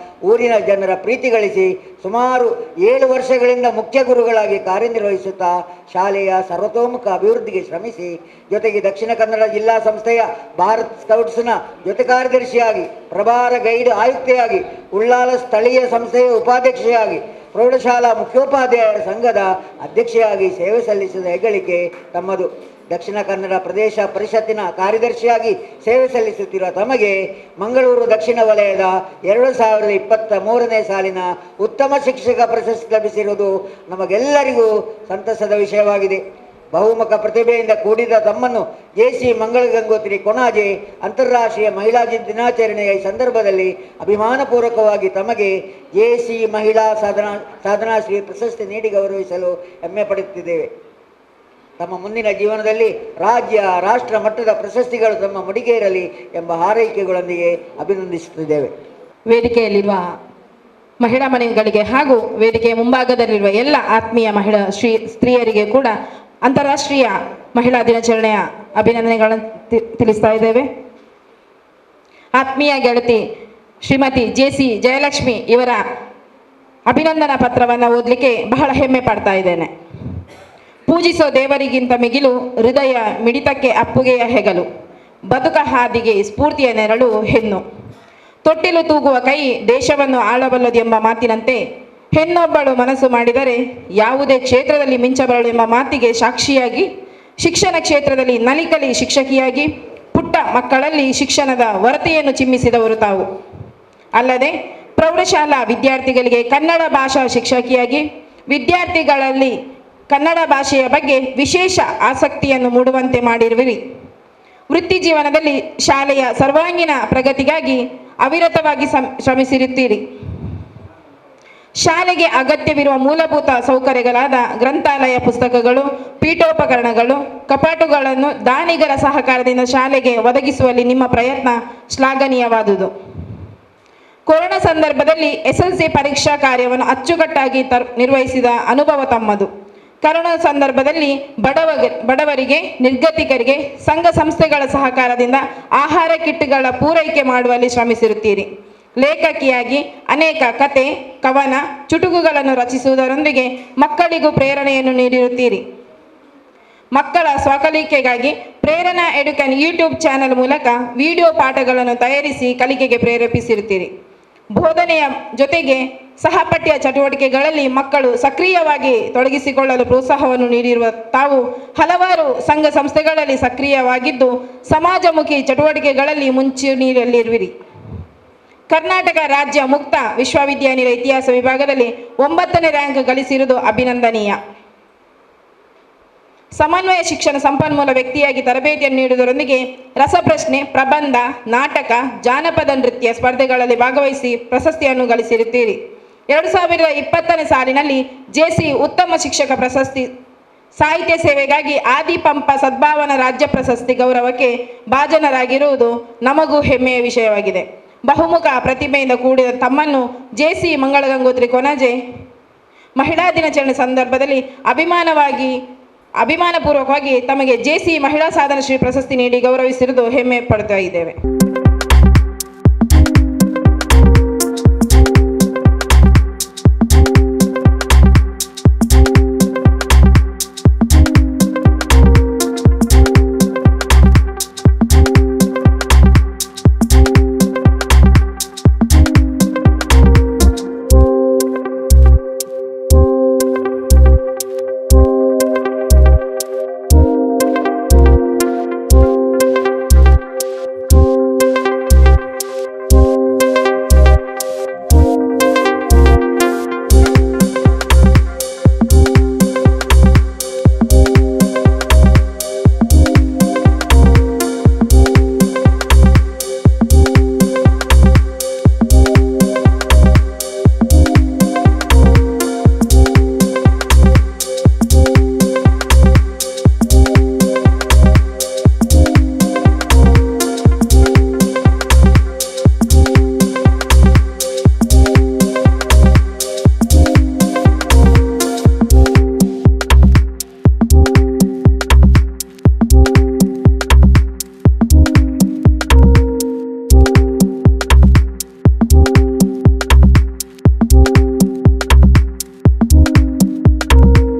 ಊರಿನ ಜನರ ಪ್ರೀತಿ ಗಳಿಸಿ ಸುಮಾರು 7 ವರ್ಷಗಳಿಂದ ಮುಖ್ಯ ಗುರುಗಳಾಗಿ ಕಾರ್ಯನಿರ್ವಹಿಸುತ್ತಾ ಶಾಲೆಯ ಸರ್ವತೋಮುಖ ಅಭಿವೃದ್ಧಿಗೆ ಶ್ರಮಿಸಿ, ಜೊತೆಗೆ ದಕ್ಷಿಣ ಕನ್ನಡ ಜಿಲ್ಲಾ ಸಂಸ್ಥೆಯ ಭಾರತ್ ಸ್ಕೌಟ್ಸ್ನ ಜೊತೆ ಕಾರ್ಯದರ್ಶಿಯಾಗಿ, ಪ್ರಭಾರ ಗೈಡ್ ಆಯುಕ್ತೆಯಾಗಿ, ಉಳ್ಳಾಲ ಸ್ಥಳೀಯ ಸಂಸ್ಥೆಯ ಉಪಾಧ್ಯಕ್ಷೆಯಾಗಿ, ಪ್ರೌಢಶಾಲಾ ಮುಖ್ಯೋಪಾಧ್ಯಾಯರ ಸಂಘದ ಅಧ್ಯಕ್ಷೆಯಾಗಿ ಸೇವೆ ಸಲ್ಲಿಸಿದ ಹೆಗ್ಗಳಿಕೆ ತಮ್ಮದು. ದಕ್ಷಿಣ ಕನ್ನಡ ಪ್ರದೇಶ ಪರಿಷತ್ತಿನ ಕಾರ್ಯದರ್ಶಿಯಾಗಿ ಸೇವೆ ಸಲ್ಲಿಸುತ್ತಿರುವ ತಮಗೆ ಮಂಗಳೂರು ದಕ್ಷಿಣ ವಲಯದ 2023ನೇ ಸಾಲಿನ ಉತ್ತಮ ಶಿಕ್ಷಕ ಪ್ರಶಸ್ತಿ ಲಭಿಸಿರುವುದು ನಮಗೆಲ್ಲರಿಗೂ ಸಂತಸದ ವಿಷಯವಾಗಿದೆ. ಬಹುಮುಖ ಪ್ರತಿಭೆಯಿಂದ ಕೂಡಿದ ತಮ್ಮನ್ನು ಜೆ.ಸಿ. ಮಂಗಳ ಗಂಗೋತ್ರಿ ಕೊಣಾಜೆ ಅಂತಾರಾಷ್ಟ್ರೀಯ ಮಹಿಳಾ ದಿನಾಚರಣೆಯ ಈ ಸಂದರ್ಭದಲ್ಲಿ ಅಭಿಮಾನಪೂರ್ವಕವಾಗಿ ತಮಗೆ ಜೆ.ಸಿ. ಮಹಿಳಾ ಸಾಧನಾ ಶ್ರೀ ಪ್ರಶಸ್ತಿ ನೀಡಿ ಗೌರವಿಸಲು ಹೆಮ್ಮೆ ಪಡುತ್ತಿದ್ದೇವೆ. ತಮ್ಮ ಮುಂದಿನ ಜೀವನದಲ್ಲಿ ರಾಜ್ಯ ರಾಷ್ಟ್ರ ಮಟ್ಟದ ಪ್ರಶಸ್ತಿಗಳು ತಮ್ಮ ಮುಡಿಗೇರಲಿ ಎಂಬ ಹಾರೈಕೆಗಳೊಂದಿಗೆ ಅಭಿನಂದಿಸುತ್ತಿದ್ದೇವೆ. ವೇದಿಕೆಯಲ್ಲಿರುವ ಮಹಿಳಾ ಮನೆಗಳಿಗೆ ಹಾಗೂ ವೇದಿಕೆಯ ಮುಂಭಾಗದಲ್ಲಿರುವ ಎಲ್ಲ ಆತ್ಮೀಯ ಮಹಿಳಾ ಸ್ತ್ರೀಯರಿಗೆ ಕೂಡ ಅಂತಾರಾಷ್ಟ್ರೀಯ ಮಹಿಳಾ ದಿನಾಚರಣೆಯ ಅಭಿನಂದನೆಗಳನ್ನು ತಿಳಿಸ್ತಾ ಇದ್ದೇವೆ. ಆತ್ಮೀಯ ಗೆಳತಿ ಶ್ರೀಮತಿ ಜೆ.ಸಿ. ಜಯಲಕ್ಷ್ಮಿ ಇವರ ಅಭಿನಂದನಾ ಪತ್ರವನ್ನು ಓದಲಿಕ್ಕೆ ಬಹಳ ಹೆಮ್ಮೆ ಪಡ್ತಾ ಇದ್ದೇನೆ. ಪೂಜಿಸೋ ದೇವರಿಗಿಂತ ಮಿಗಿಲು, ಹೃದಯ ಮಿಡಿತಕ್ಕೆ ಅಪ್ಪುಗೆಯ ಹೆಗಲು, ಬದುಕ ಹಾದಿಗೆ ಸ್ಫೂರ್ತಿಯ ನೆರಳು ಹೆಣ್ಣು. ತೊಟ್ಟಿಲು ತೂಗುವ ಕೈ ದೇಶವನ್ನು ಆಳಬಲ್ಲದು ಎಂಬ ಮಾತಿನಂತೆ ಹೆಣ್ಣೊಬ್ಬಳು ಮನಸ್ಸು ಮಾಡಿದರೆ ಯಾವುದೇ ಕ್ಷೇತ್ರದಲ್ಲಿ ಮಿಂಚಬರಳು ಎಂಬ ಮಾತಿಗೆ ಸಾಕ್ಷಿಯಾಗಿ, ಶಿಕ್ಷಣ ಕ್ಷೇತ್ರದಲ್ಲಿ ನಲಿಕಲಿ ಶಿಕ್ಷಕಿಯಾಗಿ ಪುಟ್ಟ ಮಕ್ಕಳಲ್ಲಿ ಶಿಕ್ಷಣದ ವರತೆಯನ್ನು ಚಿಮ್ಮಿಸಿದವರು ತಾವು. ಅಲ್ಲದೆ ಪ್ರೌಢಶಾಲಾ ವಿದ್ಯಾರ್ಥಿಗಳಿಗೆ ಕನ್ನಡ ಭಾಷಾ ಶಿಕ್ಷಕಿಯಾಗಿ ವಿದ್ಯಾರ್ಥಿಗಳಲ್ಲಿ ಕನ್ನಡ ಭಾಷೆಯ ಬಗ್ಗೆ ವಿಶೇಷ ಆಸಕ್ತಿಯನ್ನು ಮೂಡುವಂತೆ ಮಾಡಿರುವಿರಿ. ವೃತ್ತಿ ಜೀವನದಲ್ಲಿ ಶಾಲೆಯ ಸರ್ವಾಂಗೀಣ ಪ್ರಗತಿಗಾಗಿ ಅವಿರತವಾಗಿ ಶ್ರಮಿಸಿರುತ್ತೀರಿ. ಶಾಲೆಗೆ ಅಗತ್ಯವಿರುವ ಮೂಲಭೂತ ಸೌಕರ್ಯಗಳಾದ ಗ್ರಂಥಾಲಯ, ಪುಸ್ತಕಗಳು, ಪೀಠೋಪಕರಣಗಳು, ಕಪಾಟುಗಳನ್ನು ದಾನಿಗರ ಸಹಕಾರದಿಂದ ಶಾಲೆಗೆ ಒದಗಿಸುವಲ್ಲಿ ನಿಮ್ಮ ಪ್ರಯತ್ನ ಶ್ಲಾಘನೀಯವಾದುದು. ಕೊರೋನಾ ಸಂದರ್ಭದಲ್ಲಿ SLC ಪರೀಕ್ಷಾ ಕಾರ್ಯವನ್ನು ಅಚ್ಚುಕಟ್ಟಾಗಿ ನಿರ್ವಹಿಸಿದ ಅನುಭವ ತಮ್ಮದು. ಕರೋನಾ ಸಂದರ್ಭದಲ್ಲಿ ಬಡವರಿಗೆ, ನಿರ್ಗತಿಕರಿಗೆ ಸಂಘ ಸಂಸ್ಥೆಗಳ ಸಹಕಾರದಿಂದ ಆಹಾರ ಕಿಟ್ಗಳ ಪೂರೈಕೆ ಮಾಡುವಲ್ಲಿ ಶ್ರಮಿಸಿರುತ್ತೀರಿ. ಲೇಖಕಿಯಾಗಿ ಅನೇಕ ಕತೆ, ಕವನ, ಚುಟುಕುಗಳನ್ನು ರಚಿಸುವುದರೊಂದಿಗೆ ಮಕ್ಕಳಿಗೂ ಪ್ರೇರಣೆಯನ್ನು ನೀಡಿರುತ್ತೀರಿ. ಮಕ್ಕಳ ಸ್ವಕಲಿಕೆಗಾಗಿ ಪ್ರೇರಣಾ ಎಡುಕನ್ ಯೂಟ್ಯೂಬ್ ಚಾನೆಲ್ ಮೂಲಕ ವಿಡಿಯೋ ಪಾಠಗಳನ್ನು ತಯಾರಿಸಿ ಕಲಿಕೆಗೆ ಪ್ರೇರೇಪಿಸಿರುತ್ತೀರಿ. ಬೋಧನೆಯ ಜೊತೆಗೆ ಸಹಪಠ್ಯ ಚಟುವಟಿಕೆಗಳಲ್ಲಿ ಮಕ್ಕಳು ಸಕ್ರಿಯವಾಗಿ ತೊಡಗಿಸಿಕೊಳ್ಳಲು ಪ್ರೋತ್ಸಾಹವನ್ನು ನೀಡಿರುವ ತಾವು ಹಲವಾರು ಸಂಘ ಸಂಸ್ಥೆಗಳಲ್ಲಿ ಸಕ್ರಿಯವಾಗಿದ್ದು ಸಮಾಜಮುಖಿ ಚಟುವಟಿಕೆಗಳಲ್ಲಿ ಮುಂಚೂಣಿಯಲ್ಲಿರುವಿರಿ. ಕರ್ನಾಟಕ ರಾಜ್ಯ ಮುಕ್ತ ವಿಶ್ವವಿದ್ಯಾನಿಲಯ ಇತಿಹಾಸ ವಿಭಾಗದಲ್ಲಿ 9ನೇ ರ್ಯಾಂಕ್ ಗಳಿಸಿರುವುದು ಅಭಿನಂದನೀಯ. ಸಮನ್ವಯ ಶಿಕ್ಷಣ ಸಂಪನ್ಮೂಲ ವ್ಯಕ್ತಿಯಾಗಿ ತರಬೇತಿಯನ್ನು ನೀಡುವುದರೊಂದಿಗೆ ರಸಪ್ರಶ್ನೆ, ಪ್ರಬಂಧ, ನಾಟಕ, ಜಾನಪದ ನೃತ್ಯ ಸ್ಪರ್ಧೆಗಳಲ್ಲಿ ಭಾಗವಹಿಸಿ ಪ್ರಶಸ್ತಿಯನ್ನು ಗಳಿಸಿರುತ್ತೀರಿ. 2020ನೇ ಸಾಲಿನಲ್ಲಿ ಜೆಸಿ ಉತ್ತಮ ಶಿಕ್ಷಕ ಪ್ರಶಸ್ತಿ, ಸಾಹಿತ್ಯ ಸೇವೆಗಾಗಿ ಆದಿಪಂಪ ಸದ್ಭಾವನಾ ರಾಜ್ಯ ಪ್ರಶಸ್ತಿ ಗೌರವಕ್ಕೆ ಭಾಜನರಾಗಿರುವುದು ನಮಗೂ ಹೆಮ್ಮೆಯ ವಿಷಯವಾಗಿದೆ. ಬಹುಮುಖ ಪ್ರತಿಭೆಯಿಂದ ಕೂಡಿದ ತಮ್ಮನ್ನು ಜೆಸಿ ಮಂಗಳಗಂಗೋತ್ರಿ ಕೊಣಾಜೆ ಮಹಿಳಾ ದಿನಾಚರಣೆ ಸಂದರ್ಭದಲ್ಲಿ ಅಭಿಮಾನಪೂರ್ವಕವಾಗಿ ತಮಗೆ ಜೆಸಿ ಮಹಿಳಾ ಸಾಧನಶ್ರೀ ಪ್ರಶಸ್ತಿ ನೀಡಿ ಗೌರವಿಸಿರುವುದು ಹೆಮ್ಮೆ ಪಡ್ತಾ ಇದ್ದೇವೆ.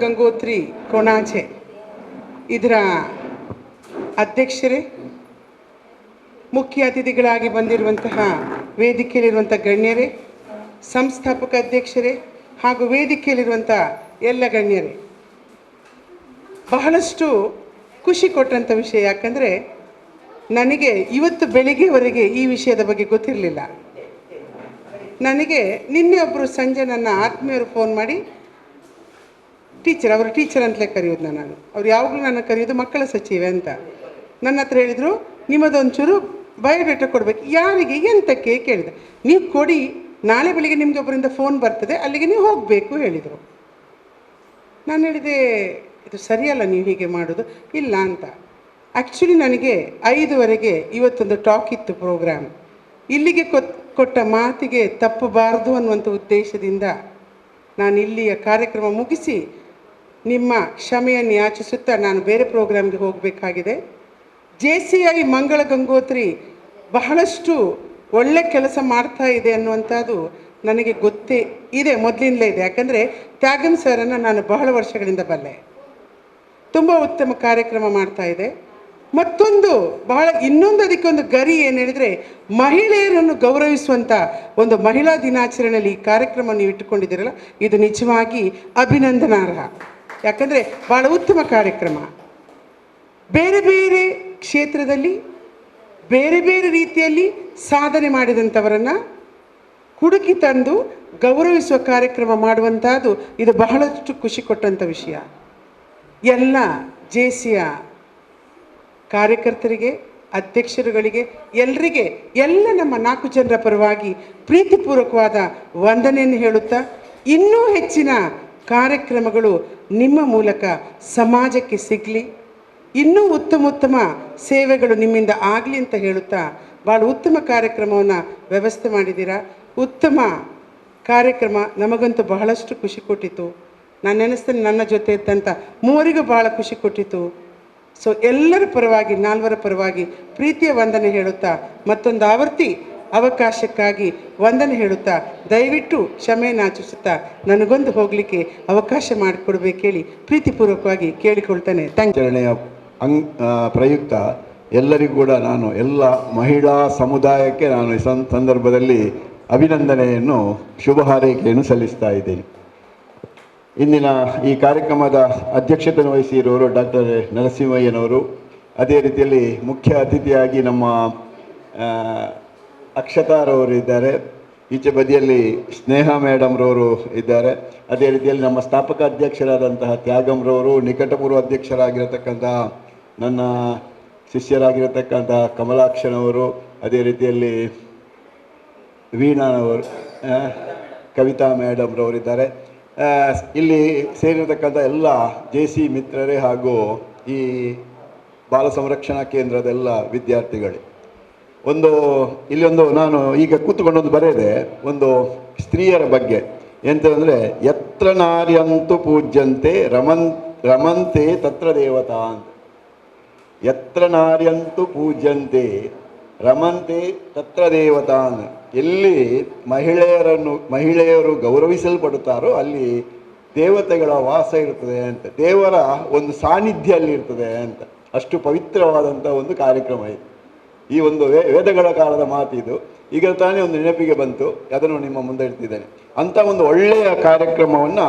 ಗಂಗೋತ್ರಿ ಕೊಣಾಜೆ ಇದರ ಅಧ್ಯಕ್ಷರೇ, ಮುಖ್ಯ ಅತಿಥಿಗಳಾಗಿ ಬಂದಿರುವಂತಹ ವೇದಿಕೆಯಲ್ಲಿರುವಂಥ ಗಣ್ಯರೇ, ಸಂಸ್ಥಾಪಕ ಅಧ್ಯಕ್ಷರೇ ಹಾಗೂ ವೇದಿಕೆಯಲ್ಲಿರುವಂಥ ಎಲ್ಲ ಗಣ್ಯರೇ, ಬಹಳಷ್ಟು ಖುಷಿ ಕೊಟ್ಟಂಥ ವಿಷಯ. ಯಾಕಂದರೆ ನನಗೆ ಇವತ್ತು ಬೆಳಿಗ್ಗೆವರೆಗೆ ಈ ವಿಷಯದ ಬಗ್ಗೆ ಗೊತ್ತಿರಲಿಲ್ಲ. ನನಗೆ ನಿನ್ನೆ ಒಬ್ಬರು ಸಂಜೆ ನನ್ನ ಆತ್ಮೀಯರು ಫೋನ್ ಮಾಡಿ, ಅವರು ಟೀಚರ್ ಅಂತಲೇ ಕರೆಯೋದು ನಾನು, ಅವ್ರು ಯಾವಾಗಲೂ ನನ್ನ ಕರೆಯೋದು ಮಕ್ಕಳ ಸಚಿವೆ ಅಂತ, ನನ್ನ ಹತ್ರ ಹೇಳಿದರು ನಿಮ್ಮದೊಂಚೂರು ಬಯೋಡೇಟಾ ಕೊಡಬೇಕು. ಯಾರಿಗೆ ಎಂತಕ್ಕೆ ಕೇಳಿದೆ. ನೀವು ಕೊಡಿ, ನಾಳೆ ಬೆಳಿಗ್ಗೆ ನಿಮಗೆ ಒಬ್ಬರಿಂದ ಫೋನ್ ಬರ್ತದೆ, ಅಲ್ಲಿಗೆ ನೀವು ಹೋಗಬೇಕು ಹೇಳಿದರು. ನಾನು ಹೇಳಿದೆ ಇದು ಸರಿಯಲ್ಲ ನೀವು ಹೀಗೆ ಮಾಡೋದು, ಇಲ್ಲ ಅಂತ. ಆ್ಯಕ್ಚುಲಿ ನನಗೆ 5:15 ಇವತ್ತೊಂದು ಟಾಕ್ ಇತ್ತು ಪ್ರೋಗ್ರಾಮ್. ಇಲ್ಲಿಗೆ ಕೊಟ್ಟ ಮಾತಿಗೆ ತಪ್ಪಬಾರದು ಅನ್ನುವಂಥ ಉದ್ದೇಶದಿಂದ ನಾನು ಇಲ್ಲಿಯ ಕಾರ್ಯಕ್ರಮ ಮುಗಿಸಿ ನಿಮ್ಮ ಕ್ಷಮೆಯನ್ನು ಯಾಚಿಸುತ್ತಾ ನಾನು ಬೇರೆ ಪ್ರೋಗ್ರಾಮ್ಗೆ ಹೋಗಬೇಕಾಗಿದೆ. JCI ಮಂಗಳ ಗಂಗೋತ್ರಿ ಬಹಳಷ್ಟು ಒಳ್ಳೆ ಕೆಲಸ ಮಾಡ್ತಾ ಇದೆ ಅನ್ನುವಂಥದ್ದು ನನಗೆ ಗೊತ್ತೇ ಇದೆ, ಮೊದಲಿಂದಲೇ ಇದೆ. ಯಾಕಂದರೆ ತ್ಯಾಗಂ ಸರನ್ನು ನಾನು ಬಹಳ ವರ್ಷಗಳಿಂದ ಬಲ್ಲೆ. ತುಂಬ ಉತ್ತಮ ಕಾರ್ಯಕ್ರಮ ಮಾಡ್ತಾ ಇದೆ. ಮತ್ತೊಂದು ಇನ್ನೊಂದು ಅದಕ್ಕೊಂದು ಗರಿ ಏನು ಹೇಳಿದರೆ, ಮಹಿಳೆಯರನ್ನು ಗೌರವಿಸುವಂಥ ಒಂದು ಮಹಿಳಾ ದಿನಾಚರಣೆಯಲ್ಲಿ ಈ ಕಾರ್ಯಕ್ರಮ ನೀವು ಇಟ್ಟುಕೊಂಡಿದ್ದೀರಲ್ಲ, ಇದು ನಿಜವಾಗಿ ಅಭಿನಂದನಾರ್ಹ. ಯಾಕಂದರೆ ಭಾಳ ಉತ್ತಮ ಕಾರ್ಯಕ್ರಮ. ಬೇರೆ ಬೇರೆ ಕ್ಷೇತ್ರದಲ್ಲಿ ಬೇರೆ ಬೇರೆ ರೀತಿಯಲ್ಲಿ ಸಾಧನೆ ಮಾಡಿದಂಥವರನ್ನು ಹುಡುಕಿ ತಂದು ಗೌರವಿಸುವ ಕಾರ್ಯಕ್ರಮ ಮಾಡುವಂಥದ್ದು ಇದು ಬಹಳಷ್ಟು ಖುಷಿ ಕೊಟ್ಟಂಥ ವಿಷಯ. ಎಲ್ಲ ಜೆಸಿಯ ಕಾರ್ಯಕರ್ತರಿಗೆ, ಅಧ್ಯಕ್ಷರುಗಳಿಗೆ, ಎಲ್ಲರಿಗೆ, ಎಲ್ಲ ನಮ್ಮ 4 ಜನರ ಪರವಾಗಿ ಪ್ರೀತಿಪೂರ್ವಕವಾದ ವಂದನೆಯನ್ನು ಹೇಳುತ್ತಾ, ಇನ್ನೂ ಹೆಚ್ಚಿನ ಕಾರ್ಯಕ್ರಮಗಳು ನಿಮ್ಮ ಮೂಲಕ ಸಮಾಜಕ್ಕೆ ಸಿಗಲಿ, ಇನ್ನೂ ಉತ್ತಮ ಸೇವೆಗಳು ನಿಮ್ಮಿಂದ ಆಗಲಿ ಅಂತ ಹೇಳುತ್ತಾ, ಭಾಳ ಉತ್ತಮ ಕಾರ್ಯಕ್ರಮವನ್ನು ವ್ಯವಸ್ಥೆ ಮಾಡಿದ್ದೀರಾ. ಉತ್ತಮ ಕಾರ್ಯಕ್ರಮ, ನಮಗಂತೂ ಬಹಳಷ್ಟು ಖುಷಿ ಕೊಟ್ಟಿತು. ನಾನು ನೆನೆಸ್ತೇನೆ, ನನ್ನ ಜೊತೆ ಇದ್ದಂಥ ಮೂವರಿಗೂ ಬಹಳ ಖುಷಿ ಕೊಟ್ಟಿತು. ಸೊ ಎಲ್ಲರ ಪರವಾಗಿ, 4 ಪರವಾಗಿ ಪ್ರೀತಿಯ ವಂದನೆ ಹೇಳುತ್ತಾ, ಮತ್ತೊಂದು ಆವರ್ತಿ ಅವಕಾಶಕ್ಕಾಗಿ ವಂದನೆ ಹೇಳುತ್ತಾ, ದಯವಿಟ್ಟು ಕ್ಷಮೆ ಯಾಚಿಸುತ್ತಾ ನನಗೊಂದು ಹೋಗಲಿಕ್ಕೆ ಅವಕಾಶ ಮಾಡಿಕೊಡ್ಬೇಕೇಳಿ ಪ್ರೀತಿಪೂರ್ವಕವಾಗಿ ಕೇಳಿಕೊಳ್ತೇನೆ. Thank you. ಪ್ರಯುಕ್ತ ಎಲ್ಲರಿಗೂ ಕೂಡ ನಾನು, ಎಲ್ಲ ಮಹಿಳಾ ಸಮುದಾಯಕ್ಕೆ ನಾನು ಈ ಸಂದರ್ಭದಲ್ಲಿ ಅಭಿನಂದನೆಯನ್ನು, ಶುಭ ಹಾರೈಕೆಯನ್ನು ಸಲ್ಲಿಸ್ತಾ ಇದ್ದೇನೆ. ಇಂದಿನ ಈ ಕಾರ್ಯಕ್ರಮದ ಅಧ್ಯಕ್ಷತೆಯನ್ನು ವಹಿಸಿರುವವರು ಡಾಕ್ಟರ್ ನರಸಿಂಹಯ್ಯನವರು. ಅದೇ ರೀತಿಯಲ್ಲಿ ಮುಖ್ಯ ಅತಿಥಿಯಾಗಿ ನಮ್ಮ ಅಕ್ಷತಾರವರು ಇದ್ದಾರೆ. ಈಚೆ ಬದಿಯಲ್ಲಿ ಸ್ನೇಹ ಮೇಡಮ್ರವರು ಇದ್ದಾರೆ. ಅದೇ ರೀತಿಯಲ್ಲಿ ನಮ್ಮ ಸ್ಥಾಪಕ ಅಧ್ಯಕ್ಷರಾದಂತಹ ತ್ಯಾಗಂರವರು, ನಿಕಟಪೂರ್ವ ಅಧ್ಯಕ್ಷರಾಗಿರತಕ್ಕಂತಹ ನನ್ನ ಶಿಷ್ಯರಾಗಿರತಕ್ಕಂಥ ಕಮಲಾಕ್ಷನವರು, ಅದೇ ರೀತಿಯಲ್ಲಿ ವೀಣಾನವರು, ಕವಿತಾ ಮೇಡಮ್ರವರಿದ್ದಾರೆ. ಇಲ್ಲಿ ಸೇರಿರತಕ್ಕಂಥ ಎಲ್ಲ ಜೆಸಿ ಮಿತ್ರರೇ ಹಾಗೂ ಈ ಬಾಲ ಸಂರಕ್ಷಣಾ ಕೇಂದ್ರದ ಎಲ್ಲ ವಿದ್ಯಾರ್ಥಿಗಳೇ, ಇಲ್ಲೊಂದು ನಾನು ಈಗ ಕೂತ್ಕೊಂಡೊಂದು ಬರೆದೆ, ಒಂದು ಸ್ತ್ರೀಯರ ಬಗ್ಗೆ ಎಂತಂದರೆ, ಯತ್ರ ನಾರ್ಯಂತು ಪೂಜ್ಯಂತೆ ರಮಂತೆ ತತ್ರ ದೇವತಾ ಅಂತ. ಯತ್ರ ನಾರ್ಯಂತು ಪೂಜ್ಯಂತೆ ರಮಂತೆ ತತ್ರ ದೇವತಾನ್. ಎಲ್ಲಿ ಮಹಿಳೆಯರು ಗೌರವಿಸಲ್ಪಡುತ್ತಾರೋ ಅಲ್ಲಿ ದೇವತೆಗಳ ವಾಸ ಇರ್ತದೆ ಅಂತ, ದೇವರ ಒಂದು ಸಾನ್ನಿಧ್ಯ ಅಲ್ಲಿ ಇರ್ತದೆ ಅಂತ. ಅಷ್ಟು ಪವಿತ್ರವಾದಂಥ ಒಂದು ಕಾರ್ಯಕ್ರಮ ಇದು. ಈ ಒಂದು ವೇದಗಳ ಕಾಲದ ಮಾತಿದು. ಈಗ ತಾನೇ ಒಂದು ನೆನಪಿಗೆ ಬಂತು, ಅದನ್ನು ನಿಮ್ಮ ಮುಂದೆ ಇಡ್ತಿದ್ದೇನೆ. ಅಂಥ ಒಂದು ಒಳ್ಳೆಯ ಕಾರ್ಯಕ್ರಮವನ್ನು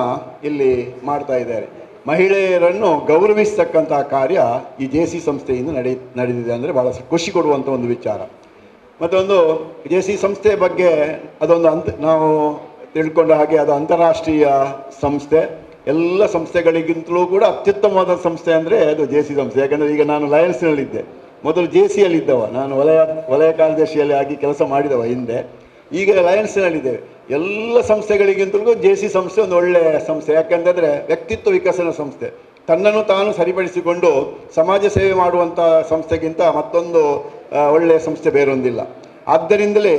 ಇಲ್ಲಿ ಮಾಡ್ತಾ ಇದ್ದಾರೆ. ಮಹಿಳೆಯರನ್ನು ಗೌರವಿಸ್ತಕ್ಕಂತಹ ಕಾರ್ಯ ಈ ಜೆಸಿ ಸಂಸ್ಥೆಯಿಂದ ನಡೆದಿದೆ ಅಂದರೆ ಭಾಳ ಖುಷಿ ಕೊಡುವಂಥ ಒಂದು ವಿಚಾರ. ಮತ್ತೊಂದು ಜೆಸಿ ಸಂಸ್ಥೆಯ ಬಗ್ಗೆ ಅದೊಂದು ನಾವು ತಿಳ್ಕೊಂಡ ಹಾಗೆ ಅದು ಅಂತಾರಾಷ್ಟ್ರೀಯ ಸಂಸ್ಥೆ. ಎಲ್ಲ ಸಂಸ್ಥೆಗಳಿಗಿಂತಲೂ ಕೂಡ ಅತ್ಯುತ್ತಮವಾದ ಸಂಸ್ಥೆ ಅಂದರೆ ಅದು ಜೆಸಿ ಸಂಸ್ಥೆ. ಯಾಕಂದರೆ ಈಗ ನಾನು ಲಯನ್ಸ್ನಲ್ಲಿದ್ದೆ, ಮೊದಲು ಜೆಸಿಯಲ್ಲಿದ್ದವ, ನಾನು ವಲಯ ಕಾರ್ಯದರ್ಶಿಯಲ್ಲಿ ಆಗಿ ಕೆಲಸ ಮಾಡಿದವ ಹಿಂದೆ. ಈಗ ಲಯನ್ಸ್ನಲ್ಲಿದ್ದೇವೆ. ಎಲ್ಲ ಸಂಸ್ಥೆಗಳಿಗಿಂತಲೂ ಜೆಸಿ ಸಂಸ್ಥೆ ಒಂದು ಒಳ್ಳೆಯ ಸಂಸ್ಥೆ. ಯಾಕೆಂತಂದರೆ ವ್ಯಕ್ತಿತ್ವ ವಿಕಸನ ಸಂಸ್ಥೆ. ತನ್ನನ್ನು ತಾನು ಸರಿಪಡಿಸಿಕೊಂಡು ಸಮಾಜ ಸೇವೆ ಮಾಡುವಂಥ ಸಂಸ್ಥೆಗಿಂತ ಮತ್ತೊಂದು ಒಳ್ಳೆಯ ಸಂಸ್ಥೆ ಬೇರೊಂದಿಲ್ಲ. ಆದ್ದರಿಂದಲೇ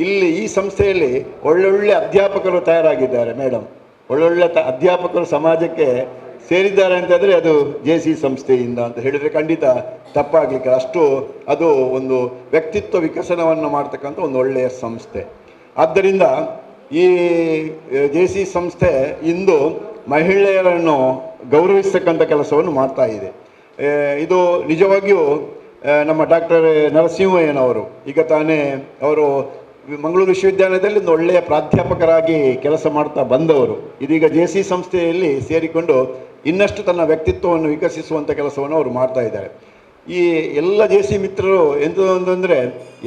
ಇಲ್ಲಿ ಈ ಸಂಸ್ಥೆಯಲ್ಲಿ ಒಳ್ಳೊಳ್ಳೆ ಅಧ್ಯಾಪಕರು ತಯಾರಾಗಿದ್ದಾರೆ ಮೇಡಮ್. ಒಳ್ಳೊಳ್ಳೆ ಅಧ್ಯಾಪಕರು ಸಮಾಜಕ್ಕೆ ಸೇರಿದ್ದಾರೆ ಅಂತಂದರೆ ಅದು ಜೆಸಿ ಸಂಸ್ಥೆಯಿಂದ ಅಂತ ಹೇಳಿದರೆ ಖಂಡಿತ ತಪ್ಪಾಗಲಿಕ್ಕೆ. ಅಷ್ಟು ಅದು ಒಂದು ವ್ಯಕ್ತಿತ್ವ ವಿಕಸನವನ್ನು ಮಾಡ್ತಕ್ಕಂಥ ಒಂದು ಒಳ್ಳೆಯ ಸಂಸ್ಥೆ. ಆದ್ದರಿಂದ ಈ ಜೆಸಿ ಸಂಸ್ಥೆ ಇಂದು ಮಹಿಳೆಯರನ್ನು ಗೌರವಿಸ್ತಕ್ಕಂಥ ಕೆಲಸವನ್ನು ಮಾಡ್ತಾ ಇದೆ. ಇದು ನಿಜವಾಗಿಯೂ ನಮ್ಮ ಡಾಕ್ಟರ್ ನರಸಿಂಹಯ್ಯನವರು ಈಗ ತಾನೇ ಅವರು ಮಂಗಳೂರು ವಿಶ್ವವಿದ್ಯಾಲಯದಲ್ಲಿ ಒಂದು ಒಳ್ಳೆಯ ಪ್ರಾಧ್ಯಾಪಕರಾಗಿ ಕೆಲಸ ಮಾಡ್ತಾ ಬಂದವರು. ಇದೀಗ ಜೆಸಿ ಸಂಸ್ಥೆಯಲ್ಲಿ ಸೇರಿಕೊಂಡು ಇನ್ನಷ್ಟು ತನ್ನ ವ್ಯಕ್ತಿತ್ವವನ್ನು ವಿಕಸಿಸುವಂಥ ಕೆಲಸವನ್ನು ಅವರು ಮಾಡ್ತಾ ಇದ್ದಾರೆ. ಈ ಎಲ್ಲ ಜೆಸಿ ಮಿತ್ರರು ಎಂತಂದರೆ,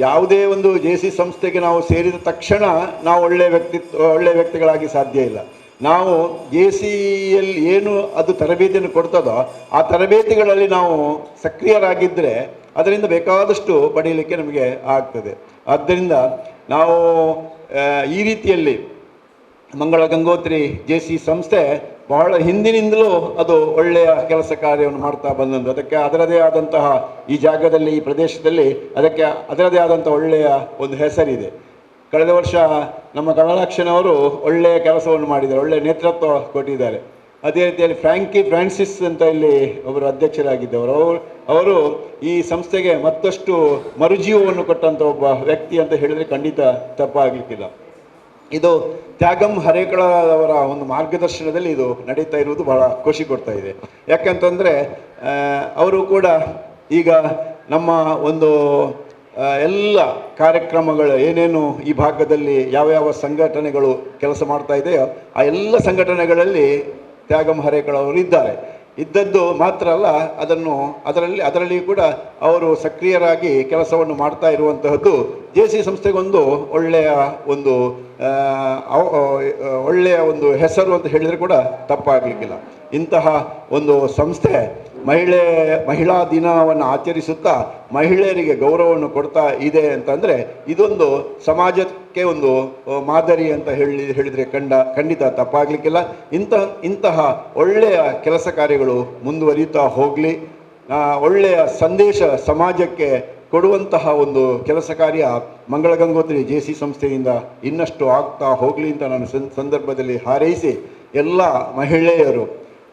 ಯಾವುದೇ ಒಂದು ಜೆಸಿ ಸಂಸ್ಥೆಗೆ ನಾವು ಸೇರಿದ ತಕ್ಷಣ ನಾವು ಒಳ್ಳೆಯ ವ್ಯಕ್ತಿಗಳಾಗಿ ಸಾಧ್ಯ ಇಲ್ಲ. ನಾವು ಜೆಸಿಯಲ್ಲಿ ಏನು ಅದು ತರಬೇತಿಯನ್ನು ಕೊಡ್ತದೋ ಆ ತರಬೇತಿಗಳಲ್ಲಿ ನಾವು ಸಕ್ರಿಯರಾಗಿದ್ದರೆ ಅದರಿಂದ ಬೇಕಾದಷ್ಟು ಪಡೆಯಲಿಕ್ಕೆ ನಮಗೆ ಆಗ್ತದೆ. ಆದ್ದರಿಂದ ನಾವು ಈ ರೀತಿಯಲ್ಲಿ ಮಂಗಳ ಗಂಗೋತ್ರಿ ಜೆಸಿ ಸಂಸ್ಥೆ ಬಹಳ ಹಿಂದಿನಿಂದಲೂ ಅದು ಒಳ್ಳೆಯ ಕೆಲಸ ಕಾರ್ಯವನ್ನು ಮಾಡ್ತಾ ಬಂದಂದು. ಅದಕ್ಕೆ ಅದರದೇ ಆದಂತಹ ಈ ಜಾಗದಲ್ಲಿ, ಈ ಪ್ರದೇಶದಲ್ಲಿ ಅದಕ್ಕೆ ಅದರದೇ ಆದಂಥ ಒಳ್ಳೆಯ ಒಂದು ಹೆಸರಿದೆ. ಕಳೆದ ವರ್ಷ ನಮ್ಮ ಕಮಲಾಕ್ಷನವರು ಒಳ್ಳೆಯ ಕೆಲಸವನ್ನು ಮಾಡಿದ್ದಾರೆ, ಒಳ್ಳೆಯ ನೇತೃತ್ವ ಕೊಟ್ಟಿದ್ದಾರೆ. ಅದೇ ರೀತಿಯಲ್ಲಿ ಫ್ರಾನ್ಸಿಸ್ ಅಂತ ಇಲ್ಲಿ ಒಬ್ಬರು ಅಧ್ಯಕ್ಷರಾಗಿದ್ದವರು, ಅವರು ಈ ಸಂಸ್ಥೆಗೆ ಮತ್ತಷ್ಟು ಮರುಜೀವವನ್ನು ಕೊಟ್ಟಂಥ ಒಬ್ಬ ವ್ಯಕ್ತಿ ಅಂತ ಹೇಳಿದರೆ ಖಂಡಿತ ತಪ್ಪಾಗಲಿಕ್ಕಿಲ್ಲ. ಇದು ತ್ಯಾಗಂ ಹರೇಕಳವರ ಒಂದು ಮಾರ್ಗದರ್ಶನದಲ್ಲಿ ಇದು ನಡೀತಾ ಇರುವುದು ಬಹಳ ಖುಷಿ ಕೊಡ್ತಾ ಇದೆ. ಯಾಕಂತಂದರೆ ಅವರು ಕೂಡ ಈಗ ನಮ್ಮ ಒಂದು ಎಲ್ಲ ಕಾರ್ಯಕ್ರಮಗಳು ಏನೇನು ಈ ಭಾಗದಲ್ಲಿ ಯಾವ ಸಂಘಟನೆಗಳು ಕೆಲಸ ಮಾಡ್ತಾ ಇದೆಯೋ ಆ ಎಲ್ಲ ಸಂಘಟನೆಗಳಲ್ಲಿ ತ್ಯಾಗಂ ಹರೇಕಳವರು ಇದ್ದಾರೆ. ಇದ್ದದ್ದು ಮಾತ್ರ ಅಲ್ಲ, ಅದರಲ್ಲಿ ಕೂಡ ಅವರು ಸಕ್ರಿಯರಾಗಿ ಕೆಲಸವನ್ನು ಮಾಡ್ತಾ ಇರುವಂತಹದ್ದು JC ಸಂಸ್ಥೆಗೊಂದು ಒಳ್ಳೆಯ ಒಂದು ಹೆಸರು ಅಂತ ಹೇಳಿದರೆ ಕೂಡ ತಪ್ಪಾಗಲಿಕ್ಕಿಲ್ಲ. ಇಂತಹ ಒಂದು ಸಂಸ್ಥೆ ಮಹಿಳಾ ದಿನವನ್ನು ಆಚರಿಸುತ್ತಾ ಮಹಿಳೆಯರಿಗೆ ಗೌರವವನ್ನು ಕೊಡ್ತಾ ಇದೆ ಅಂತಂದರೆ ಇದೊಂದು ಸಮಾಜಕ್ಕೆ ಒಂದು ಮಾದರಿ ಅಂತ ಹೇಳಿದರೆ ಖಂಡಿತ ತಪ್ಪಾಗಲಿಕ್ಕಿಲ್ಲ. ಇಂತಹ ಒಳ್ಳೆಯ ಕೆಲಸ ಕಾರ್ಯಗಳು ಮುಂದುವರಿಯುತ್ತಾ ಹೋಗಲಿ. ಒಳ್ಳೆಯ ಸಂದೇಶ ಸಮಾಜಕ್ಕೆ ಕೊಡುವಂತಹ ಒಂದು ಕೆಲಸ ಕಾರ್ಯ ಮಂಗಳ ಗಂಗೋತ್ರಿ JC ಸಂಸ್ಥೆಯಿಂದ ಇನ್ನಷ್ಟು ಆಗ್ತಾ ಹೋಗಲಿ ಅಂತ ನಾನು ಸಂದರ್ಭದಲ್ಲಿ ಹಾರೈಸಿ, ಎಲ್ಲ ಮಹಿಳೆಯರು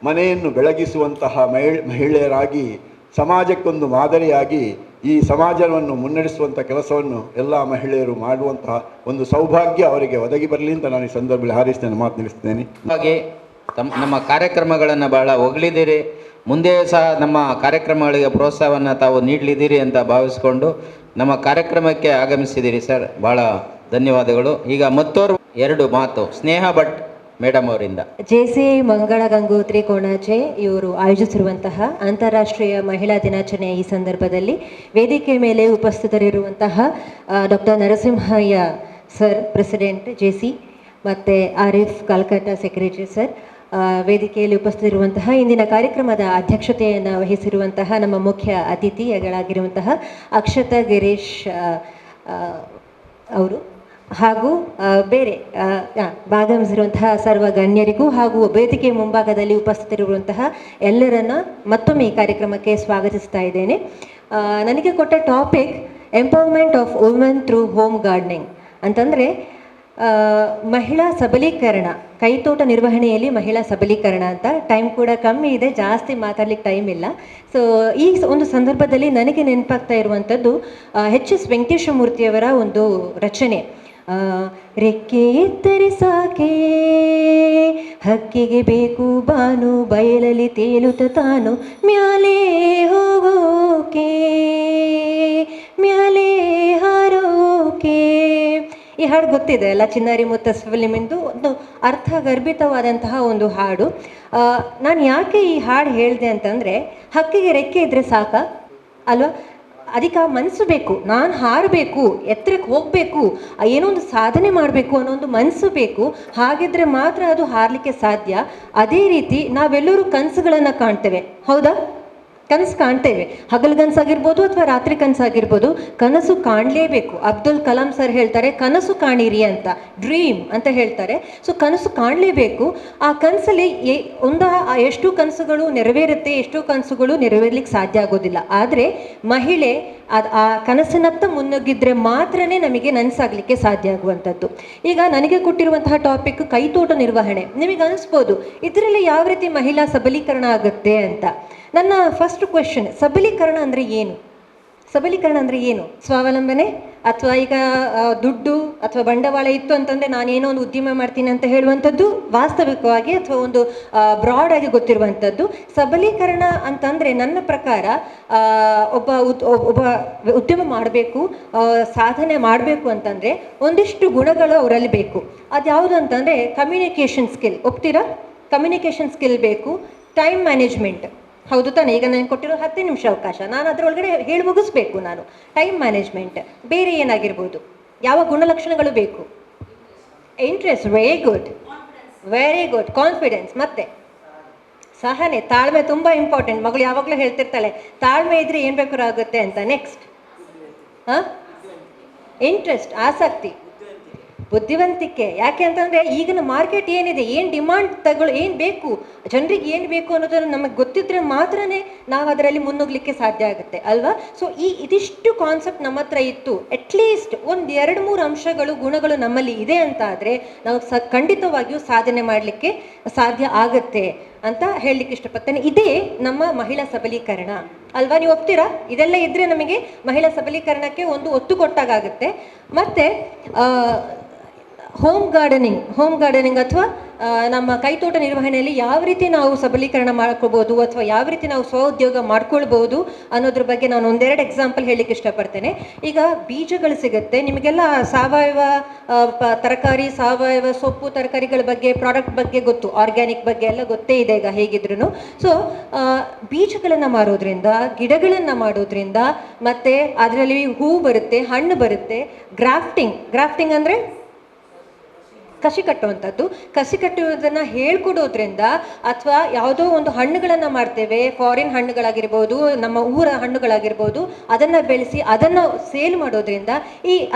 ಮನೆಯನ್ನು ಬೆಳಗಿಸುವಂತಹ ಮಹಿಳೆಯರಾಗಿ ಸಮಾಜಕ್ಕೊಂದು ಮಾದರಿಯಾಗಿ ಈ ಸಮಾಜವನ್ನು ಮುನ್ನಡೆಸುವಂಥ ಕೆಲಸವನ್ನು ಎಲ್ಲ ಮಹಿಳೆಯರು ಮಾಡುವಂತಹ ಒಂದು ಸೌಭಾಗ್ಯ ಅವರಿಗೆ ಒದಗಿ ಬರಲಿ ಅಂತ ನಾನು ಈ ಸಂದರ್ಭದಲ್ಲಿ ಹಾರೈಸಿ ಮಾತು ನಿಲ್ಲಿಸ್ತೇನೆ. ಹಾಗೆ ನಮ್ಮ ಕಾರ್ಯಕ್ರಮಗಳನ್ನು ಬಹಳ ಹೊಗಳಿದ್ದೀರಿ, ಮುಂದೆಯೂ ಸಹ ನಮ್ಮ ಕಾರ್ಯಕ್ರಮಗಳಿಗೆ ಪ್ರೋತ್ಸಾಹವನ್ನು ತಾವು ನೀಡಲಿದ್ದೀರಿ ಅಂತ ಭಾವಿಸಿಕೊಂಡು ನಮ್ಮ ಕಾರ್ಯಕ್ರಮಕ್ಕೆ ಆಗಮಿಸಿದ್ದೀರಿ ಸರ್, ಭಾಳ ಧನ್ಯವಾದಗಳು. ಈಗ ಮತ್ತೋರ್ವ 2 ಮಾತು ಸ್ನೇಹ ಭಟ್ ಮೇಡಮ್ ಅವರಿಂದ. JC ಮಂಗಳ ಗಂಗೋತ್ರಿ ಕೋಣಾಚೆ ಇವರು ಆಯೋಜಿಸಿರುವಂತಹ ಅಂತಾರಾಷ್ಟ್ರೀಯ ಮಹಿಳಾ ದಿನಾಚರಣೆಯ ಈ ಸಂದರ್ಭದಲ್ಲಿ ವೇದಿಕೆ ಮೇಲೆ ಉಪಸ್ಥಿತರಿರುವಂತಹ doctor Narasimhaiah sir president JC ಮತ್ತು ಆರಿಫ್ ಕಲ್ಕತ್ತಾ ಸೆಕ್ರೆಟರಿ ಸರ್, ವೇದಿಕೆಯಲ್ಲಿ ಉಪಸ್ಥಿತಿರುವಂತಹ ಇಂದಿನ ಕಾರ್ಯಕ್ರಮದ ಅಧ್ಯಕ್ಷತೆಯನ್ನು ವಹಿಸಿರುವಂತಹ ನಮ್ಮ ಮುಖ್ಯ ಅತಿಥಿಗಳಾಗಿರುವಂತಹ ಅಕ್ಷತಾ ಗಿರೀಶ್ ಅವರು ಹಾಗೂ ಬೇರೆ ಭಾಗವಹಿಸಿರುವಂತಹ ಸರ್ವ ಗಣ್ಯರಿಗೂ ಹಾಗೂ ವೇದಿಕೆ ಮುಂಭಾಗದಲ್ಲಿ ಉಪಸ್ಥಿತರಿರುವಂತಹ ಎಲ್ಲರನ್ನ ಮತ್ತೊಮ್ಮೆ ಈ ಕಾರ್ಯಕ್ರಮಕ್ಕೆ ಸ್ವಾಗತಿಸ್ತಾ ಇದ್ದೇನೆ. ನನಗೆ ಕೊಟ್ಟ topic empowerment of women through home gardening ಅಂತಂದರೆ ಮಹಿಳಾ ಸಬಲೀಕರಣ, ಕೈತೋಟ ನಿರ್ವಹಣೆಯಲ್ಲಿ ಮಹಿಳಾ ಸಬಲೀಕರಣ ಅಂತ. ಟೈಮ್ ಕೂಡ ಕಮ್ಮಿ ಇದೆ, ಜಾಸ್ತಿ ಮಾತಾಡ್ಲಿಕ್ಕೆ ಟೈಮ್ ಇಲ್ಲ. ಸೊ ಈ ಒಂದು ಸಂದರ್ಭದಲ್ಲಿ ನನಗೆ ನೆನಪಾಗ್ತಾ ಇರುವಂಥದ್ದು HS ವೆಂಕಟೇಶಮೂರ್ತಿಯವರ ಒಂದು ರಚನೆ, ರೆಕ್ಕೆ ಎತ್ತರೆ ಸಾಕೆ ಹಕ್ಕಿಗೆ ಬೇಕು ಬಾನು, ಬಯಲಲ್ಲಿ ತೇಲುತ್ತ ತಾನು ಮ್ಯಾಲೆ ಹೋಗೋಕೆ ಮ್ಯಾಲೆ ಹಾರೋಕೆ. ಈ ಹಾಡು ಗೊತ್ತಿದೆ ಅಲ್ಲ, ಚಿನ್ನಾರಿ ಮುತ್ತ ಫಿಲ್ಮಿಂದು ಒಂದು ಅರ್ಥಗರ್ಭಿತವಾದಂತಹ ಒಂದು ಹಾಡು. ನಾನು ಯಾಕೆ ಈ ಹಾಡು ಹೇಳಿದೆ ಅಂತಂದರೆ, ಹಕ್ಕಿಗೆ ರೆಕ್ಕೆ ಇದ್ದರೆ ಸಾಕ ಅಲ್ವಾ, ಅದಕ್ಕೆ ಆ ಮನಸ್ಸು ಬೇಕು, ನಾನು ಹಾರಬೇಕು, ಎತ್ತರಕ್ಕೆ ಹೋಗಬೇಕು, ಏನೋ ಒಂದು ಸಾಧನೆ ಮಾಡಬೇಕು ಅನ್ನೋ ಒಂದು ಮನಸ್ಸು ಬೇಕು. ಹಾಗಿದ್ರೆ ಮಾತ್ರ ಅದು ಹಾರಲಿಕ್ಕೆ ಸಾಧ್ಯ. ಅದೇ ರೀತಿ ನಾವೆಲ್ಲರೂ ಕನಸುಗಳನ್ನು ಕಾಣ್ತೇವೆ, ಹೌದಾ? ಕನಸು ಕಾಣ್ತೇವೆ, ಹಗಲು ಕನಸಾಗಿರ್ಬೋದು ಅಥವಾ ರಾತ್ರಿ ಕನಸಾಗಿರ್ಬೋದು, ಕನಸು ಕಾಣಲೇಬೇಕು. ಅಬ್ದುಲ್ ಕಲಾಂ ಸರ್ ಹೇಳ್ತಾರೆ ಕನಸು ಕಾಣಿರಿ ಅಂತ, ಡ್ರೀಮ್ ಅಂತ ಹೇಳ್ತಾರೆ. ಸೊ ಕನಸು ಕಾಣಲೇಬೇಕು. ಆ ಕನಸಲ್ಲಿ ಎಷ್ಟು ಕನಸುಗಳು ನೆರವೇರುತ್ತೆ, ಎಷ್ಟೋ ಕನಸುಗಳು ನೆರವೇರ್ಲಿಕ್ಕೆ ಸಾಧ್ಯ ಆಗೋದಿಲ್ಲ. ಆದರೆ ಮಹಿಳೆ ಆ ಕನಸಿನತ್ತ ಮುನ್ನುಗ್ಗಿದ್ರೆ ಮಾತ್ರನೇ ನಮಗೆ ನನಸಾಗಲಿಕ್ಕೆ ಸಾಧ್ಯ ಆಗುವಂಥದ್ದು. ಈಗ ನನಗೆ ಕೊಟ್ಟಿರುವಂತಹ ಟಾಪಿಕ್ ಕೈತೋಟ ನಿರ್ವಹಣೆ. ನಿಮಗೆ ಅನಿಸ್ಬೋದು ಇದರಲ್ಲಿ ಯಾವ ರೀತಿ ಮಹಿಳಾ ಸಬಲೀಕರಣ ಆಗುತ್ತೆ ಅಂತ. ನನ್ನ ಫಸ್ಟ್ ಕ್ವೆಶನ್, ಸಬಲೀಕರಣ ಅಂದರೆ ಏನು? ಸಬಲೀಕರಣ ಅಂದರೆ ಏನು? ಸ್ವಾವಲಂಬನೆ ಅಥವಾ ಈಗ ದುಡ್ಡು ಅಥವಾ ಬಂಡವಾಳ ಇತ್ತು ಅಂತಂದರೆ ನಾನೇನೋ ಒಂದು ಉದ್ಯಮ ಮಾಡ್ತೀನಿ ಅಂತ ಹೇಳುವಂಥದ್ದು ವಾಸ್ತವಿಕವಾಗಿ ಅಥವಾ ಒಂದು ಬ್ರಾಡ್ ಆಗಿ ಗೊತ್ತಿರುವಂಥದ್ದು. ಸಬಲೀಕರಣ ಅಂತಂದರೆ ನನ್ನ ಪ್ರಕಾರ ಒಬ್ಬ ಉದ್ಯಮ ಮಾಡಬೇಕು, ಸಾಧನೆ ಮಾಡಬೇಕು ಅಂತಂದರೆ ಒಂದಿಷ್ಟು ಗುಣಗಳು ಅವರಲ್ಲಿ ಬೇಕು. ಅದು ಯಾವುದು ಅಂತಂದರೆ ಕಮ್ಯುನಿಕೇಷನ್ ಸ್ಕಿಲ್. ಒಪ್ತೀರಾ? ಕಮ್ಯುನಿಕೇಷನ್ ಸ್ಕಿಲ್ ಬೇಕು. ಟೈಮ್ ಮ್ಯಾನೇಜ್ಮೆಂಟ್, ಹೌದು ತಾನೆ? ಈಗ ನಾನು ಕೊಟ್ಟಿರೋ 10 ನಿಮಿಷ ಅವಕಾಶ, ನಾನು ಅದರೊಳಗಡೆ ಹೇಳಿ ಮುಗಿಸ್ಬೇಕು. ನಾನು ಟೈಮ್ ಮ್ಯಾನೇಜ್ಮೆಂಟ್. ಬೇರೆ ಏನಾಗಿರ್ಬೋದು? ಯಾವ ಗುಣಲಕ್ಷಣಗಳು ಬೇಕು? Interest, very good, very good. Confidence, ಮತ್ತೆ ಸಹನೆ, ತಾಳ್ಮೆ ತುಂಬ ಇಂಪಾರ್ಟೆಂಟ್. ಮಗಳು ಯಾವಾಗಲೂ ಹೇಳ್ತಿರ್ತಾಳೆ ತಾಳ್ಮೆ ಇದ್ರೆ ಏನು ಬೇಕಾದ್ರೂ ಆಗುತ್ತೆ ಅಂತ. ನೆಕ್ಸ್ಟ್ ಇಂಟ್ರೆಸ್ಟ್, ಆಸಕ್ತಿ, ಬುದ್ಧಿವಂತಿಕೆ. ಯಾಕೆ ಅಂತಂದರೆ ಈಗಿನ ಮಾರ್ಕೆಟ್ ಏನಿದೆ, ಏನು ಡಿಮಾಂಡ್ ಏನು ಬೇಕು, ಜನರಿಗೆ ಏನು ಬೇಕು ಅನ್ನೋದನ್ನು ನಮಗೆ ಗೊತ್ತಿದ್ರೆ ಮಾತ್ರನೇ ನಾವು ಅದರಲ್ಲಿ ಮುನ್ನುಗ್ಲಿಕ್ಕೆ ಸಾಧ್ಯ ಆಗುತ್ತೆ ಅಲ್ವಾ? ಸೊ ಇದಿಷ್ಟು ಕಾನ್ಸೆಪ್ಟ್ ನಮ್ಮ ಹತ್ರ ಇತ್ತು, ಅಟ್ಲೀಸ್ಟ್ 1-2-3 ಅಂಶಗಳು, ಗುಣಗಳು ನಮ್ಮಲ್ಲಿ ಇದೆ ಅಂತ ಆದರೆ ನಾವು ಖಂಡಿತವಾಗಿಯೂ ಸಾಧನೆ ಮಾಡಲಿಕ್ಕೆ ಸಾಧ್ಯ ಆಗತ್ತೆ ಅಂತ ಹೇಳಲಿಕ್ಕೆ ಇಷ್ಟಪಡ್ತೇನೆ. ಇದೇ ನಮ್ಮ ಮಹಿಳಾ ಸಬಲೀಕರಣ ಅಲ್ವಾ? ನೀವು ಒಪ್ತೀರಾ? ಇದೆಲ್ಲ ಇದ್ದರೆ ನಮಗೆ ಮಹಿಳಾ ಸಬಲೀಕರಣಕ್ಕೆ ಒಂದು ಒತ್ತು ಕೊಟ್ಟಾಗುತ್ತೆ. ಮತ್ತು ಹೋಮ್ ಗಾರ್ಡನಿಂಗ್ ಅಥವಾ ನಮ್ಮ ಕೈತೋಟ ನಿರ್ವಹಣೆಯಲ್ಲಿ ಯಾವ ರೀತಿ ನಾವು ಸಬಲೀಕರಣ ಮಾಡ್ಕೋಬಹುದು ಅಥವಾ ಯಾವ ರೀತಿ ನಾವು ಸ್ವಉದ್ಯೋಗ ಮಾಡ್ಕೊಳ್ಬಹುದು ಅನ್ನೋದ್ರ ಬಗ್ಗೆ ನಾನು ಒಂದೆರಡು ಎಕ್ಸಾಂಪಲ್ ಹೇಳಲಿಕ್ಕೆ ಇಷ್ಟಪಡ್ತೇನೆ. ಈಗ ಬೀಜಗಳು ಸಿಗುತ್ತೆ, ನಿಮಗೆಲ್ಲ ಸಾವಯವ ತರಕಾರಿ, ಸಾವಯವ ಸೊಪ್ಪು ತರಕಾರಿಗಳ ಬಗ್ಗೆ, ಪ್ರಾಡಕ್ಟ್ ಬಗ್ಗೆ ಗೊತ್ತು, ಆರ್ಗ್ಯಾನಿಕ್ ಬಗ್ಗೆ ಎಲ್ಲ ಗೊತ್ತೇ ಇದೆ ಈಗ ಹೇಗಿದ್ರು. ಸೊ ಬೀಜಗಳನ್ನು ಮಾರೋದ್ರಿಂದ, ಗಿಡಗಳನ್ನು ಮಾಡೋದ್ರಿಂದ, ಮತ್ತೆ ಅದರಲ್ಲಿ ಹೂ ಬರುತ್ತೆ, ಹಣ್ಣು ಬರುತ್ತೆ. ಗ್ರಾಫ್ಟಿಂಗ್ ಅಂದರೆ ಕಸಿ ಕಟ್ಟುವುದನ್ನು ಹೇಳ್ಕೊಡೋದ್ರಿಂದ, ಅಥವಾ ಯಾವುದೋ ಒಂದು ಹಣ್ಣುಗಳನ್ನು ಮಾಡ್ತೇವೆ, ಫಾರಿನ್ ಹಣ್ಣುಗಳಾಗಿರ್ಬೋದು, ನಮ್ಮ ಊರ ಹಣ್ಣುಗಳಾಗಿರ್ಬೋದು, ಅದನ್ನು ಬೆಳೆಸಿ ಅದನ್ನು ಸೇಲ್ ಮಾಡೋದ್ರಿಂದ,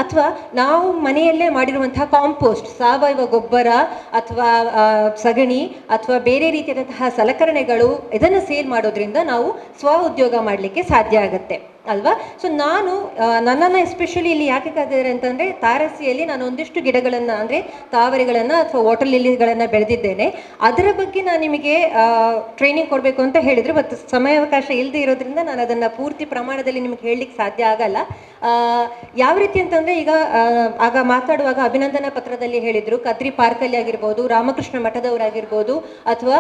ಅಥವಾ ನಾವು ಮನೆಯಲ್ಲೇ ಮಾಡಿರುವಂತಹ ಕಾಂಪೋಸ್ಟ್, ಸಾವಯವ ಗೊಬ್ಬರ ಅಥವಾ ಸಗಣಿ ಅಥವಾ ಬೇರೆ ರೀತಿಯಾದಂತಹ ಸಲಕರಣೆಗಳು, ಇದನ್ನು ಸೇಲ್ ಮಾಡೋದ್ರಿಂದ ನಾವು ಸ್ವ ಉದ್ಯೋಗ ಮಾಡಲಿಕ್ಕೆ ಸಾಧ್ಯ ಆಗುತ್ತೆ ಅಲ್ವಾ. ಸೊ ನಾನು ನನ್ನನ್ನು ಎಸ್ಪೆಷಲಿ ಇಲ್ಲಿ ಯಾಕೆ ಕರೆದಿದ್ದಾರೆ ಅಂತಂದರೆ, ತಾರಸಿಯಲ್ಲಿ ನಾನು ಒಂದಿಷ್ಟು ಗಿಡಗಳನ್ನು ಅಂದರೆ ತಾವರೆಗಳನ್ನು ಅಥವಾ ವಾಟರ್ ಲಿಲಿಗಳನ್ನು ಬೆಳೆದಿದ್ದೇನೆ. ಅದರ ಬಗ್ಗೆ ನಾನು ನಿಮಗೆ ಟ್ರೈನಿಂಗ್ ಕೊಡಬೇಕು ಅಂತ ಹೇಳಿದರು, ಮತ್ತು ಸಮಯಾವಕಾಶ ಇಲ್ಲದೆ ಇರೋದ್ರಿಂದ ನಾನು ಅದನ್ನು ಪೂರ್ತಿ ಪ್ರಮಾಣದಲ್ಲಿ ನಿಮಗೆ ಹೇಳಲಿಕ್ಕೆ ಸಾಧ್ಯ ಆಗಲ್ಲ. ಯಾವ ರೀತಿ ಅಂತಂದರೆ, ಈಗ ಆಗ ಮಾತಾಡುವಾಗ ಅಭಿನಂದನಾ ಪತ್ರದಲ್ಲಿ ಹೇಳಿದರು, ಕದ್ರಿ ಪಾರ್ಕಲ್ಲಿ ಆಗಿರ್ಬೋದು, ರಾಮಕೃಷ್ಣ ಮಠದವರಾಗಿರ್ಬೋದು, ಅಥವಾ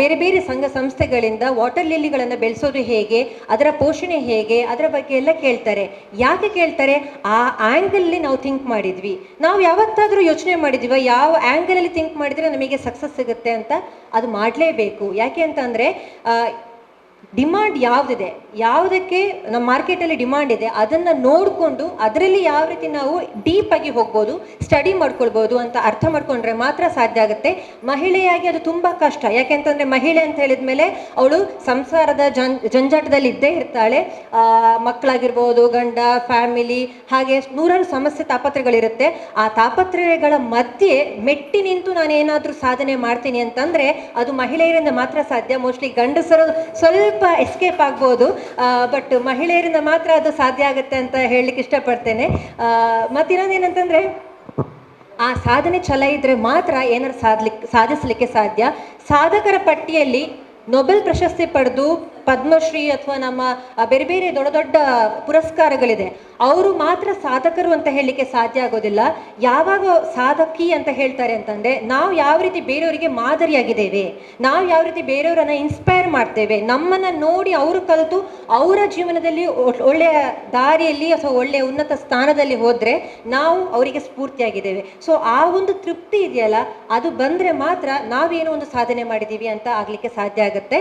ಬೇರೆ ಬೇರೆ ಸಂಘ ಸಂಸ್ಥೆಗಳಿಂದ ವಾಟರ್ ಲಿಲಿಗಳನ್ನು ಬೆಳೆಸೋದು ಹೇಗೆ, ಅದರ ಪೋಷಣೆ ಹೇಗೆ, ಅದರ ಬಗ್ಗೆ ಎಲ್ಲ ಕೇಳ್ತಾರೆ. ಯಾಕೆ ಕೇಳ್ತಾರೆ? ಆ ಆ್ಯಂಗಲಲ್ಲಿ ನಾವು ಥಿಂಕ್ ಮಾಡಿದ್ವಿ. ನಾವು ಯಾವತ್ತಾದರೂ ಯೋಚನೆ ಮಾಡಿದ್ವಿ ಯಾವ ಆ್ಯಂಗಲಲ್ಲಿ ಥಿಂಕ್ ಮಾಡಿದರೆ ನಮಗೆ ಸಕ್ಸಸ್ ಸಿಗುತ್ತೆ ಅಂತ? ಅದು ಮಾಡಲೇಬೇಕು. ಯಾಕೆ ಅಂತಂದರೆ ಡಿಮಾಂಡ್ ಯಾವುದಿದೆ, ಯಾವುದಕ್ಕೆ ನಮ್ಮ ಮಾರ್ಕೆಟಲ್ಲಿ ಡಿಮಾಂಡ್ ಇದೆ, ಅದನ್ನು ನೋಡಿಕೊಂಡು ಅದರಲ್ಲಿ ಯಾವ ರೀತಿ ನಾವು ಡೀಪಾಗಿ ಹೋಗ್ಬೋದು, ಸ್ಟಡಿ ಮಾಡ್ಕೊಳ್ಬೋದು ಅಂತ ಅರ್ಥ ಮಾಡ್ಕೊಂಡ್ರೆ ಮಾತ್ರ ಸಾಧ್ಯ ಆಗುತ್ತೆ. ಮಹಿಳೆಯಾಗಿ ಅದು ತುಂಬ ಕಷ್ಟ. ಯಾಕೆಂತಂದರೆ ಮಹಿಳೆ ಅಂತ ಹೇಳಿದ ಮೇಲೆ ಅವಳು ಸಂಸಾರದ ಜಂಜಾಟದಲ್ಲಿ ಇದ್ದೇ ಇರ್ತಾಳೆ. ಮಕ್ಕಳಾಗಿರ್ಬೋದು, ಗಂಡ, ಫ್ಯಾಮಿಲಿ, ಹಾಗೆ ನೂರಾರು ಸಮಸ್ಯೆ ತಾಪತ್ರೆಗಳಿರುತ್ತೆ. ಆ ತಾಪತ್ರೆಗಳ ಮಧ್ಯೆ ಮೆಟ್ಟಿ ನಿಂತು ನಾನೇನಾದರೂ ಸಾಧನೆ ಮಾಡ್ತೀನಿ ಅಂತಂದರೆ ಅದು ಮಹಿಳೆಯರಿಂದ ಮಾತ್ರ ಸಾಧ್ಯ. ಮೋಸ್ಟ್ಲಿ ಗಂಡಸರು ಸ್ವಲ್ಪ ಎಸ್ಕೇಪ್ ಆಗ್ಬೋದು, ಬಟ್ ಮಹಿಳೆಯರಿಂದ ಮಾತ್ರ ಅದು ಸಾಧ್ಯ ಆಗುತ್ತೆ ಅಂತ ಹೇಳಲಿಕ್ಕೆ ಇಷ್ಟಪಡ್ತೇನೆ. ಮತ್ತಿನ್ನೊಂದೇನಂತಂದರೆ, ಆ ಸಾಧನೆ ಛಲ ಇದ್ದರೆ ಮಾತ್ರ ಏನಾದ್ರು ಸಾಧಿಸಲಿಕ್ಕೆ ಸಾಧ್ಯ. ಸಾಧಕರ ಪಟ್ಟಿಯಲ್ಲಿ ನೊಬೆಲ್ ಪ್ರಶಸ್ತಿ ಪಡೆದು ಪದ್ಮಶ್ರೀ ಅಥವಾ ನಮ್ಮ ಬೇರೆ ಬೇರೆ ದೊಡ್ಡ ದೊಡ್ಡ ಪುರಸ್ಕಾರಗಳಿದೆ, ಅವರು ಮಾತ್ರ ಸಾಧಕರು ಅಂತ ಹೇಳಲಿಕ್ಕೆ ಸಾಧ್ಯ ಆಗೋದಿಲ್ಲ. ಯಾವಾಗ ಸಾಧಕಿ ಅಂತ ಹೇಳ್ತಾರೆ ಅಂತಂದರೆ, ನಾವು ಯಾವ ರೀತಿ ಬೇರೆಯವರಿಗೆ ಮಾದರಿಯಾಗಿದ್ದೇವೆ, ನಾವು ಯಾವ ರೀತಿ ಬೇರೆಯವರನ್ನು ಇನ್ಸ್ಪೈರ್ ಮಾಡ್ತೇವೆ, ನಮ್ಮನ್ನು ನೋಡಿ ಅವರು ಕಲಿತು ಅವರ ಜೀವನದಲ್ಲಿ ಒಳ್ಳೆಯ ದಾರಿಯಲ್ಲಿ ಅಥವಾ ಒಳ್ಳೆಯ ಉನ್ನತ ಸ್ಥಾನದಲ್ಲಿ ಹೋದರೆ ನಾವು ಅವರಿಗೆ ಸ್ಫೂರ್ತಿಯಾಗಿದ್ದೇವೆ. ಸೊ ಆ ಒಂದು ತೃಪ್ತಿ ಇದೆಯಲ್ಲ, ಅದು ಬಂದರೆ ಮಾತ್ರ ನಾವೇನೋ ಒಂದು ಸಾಧನೆ ಮಾಡಿದ್ದೀವಿ ಅಂತ ಆಗಲಿಕ್ಕೆ ಸಾಧ್ಯ ಆಗುತ್ತೆ.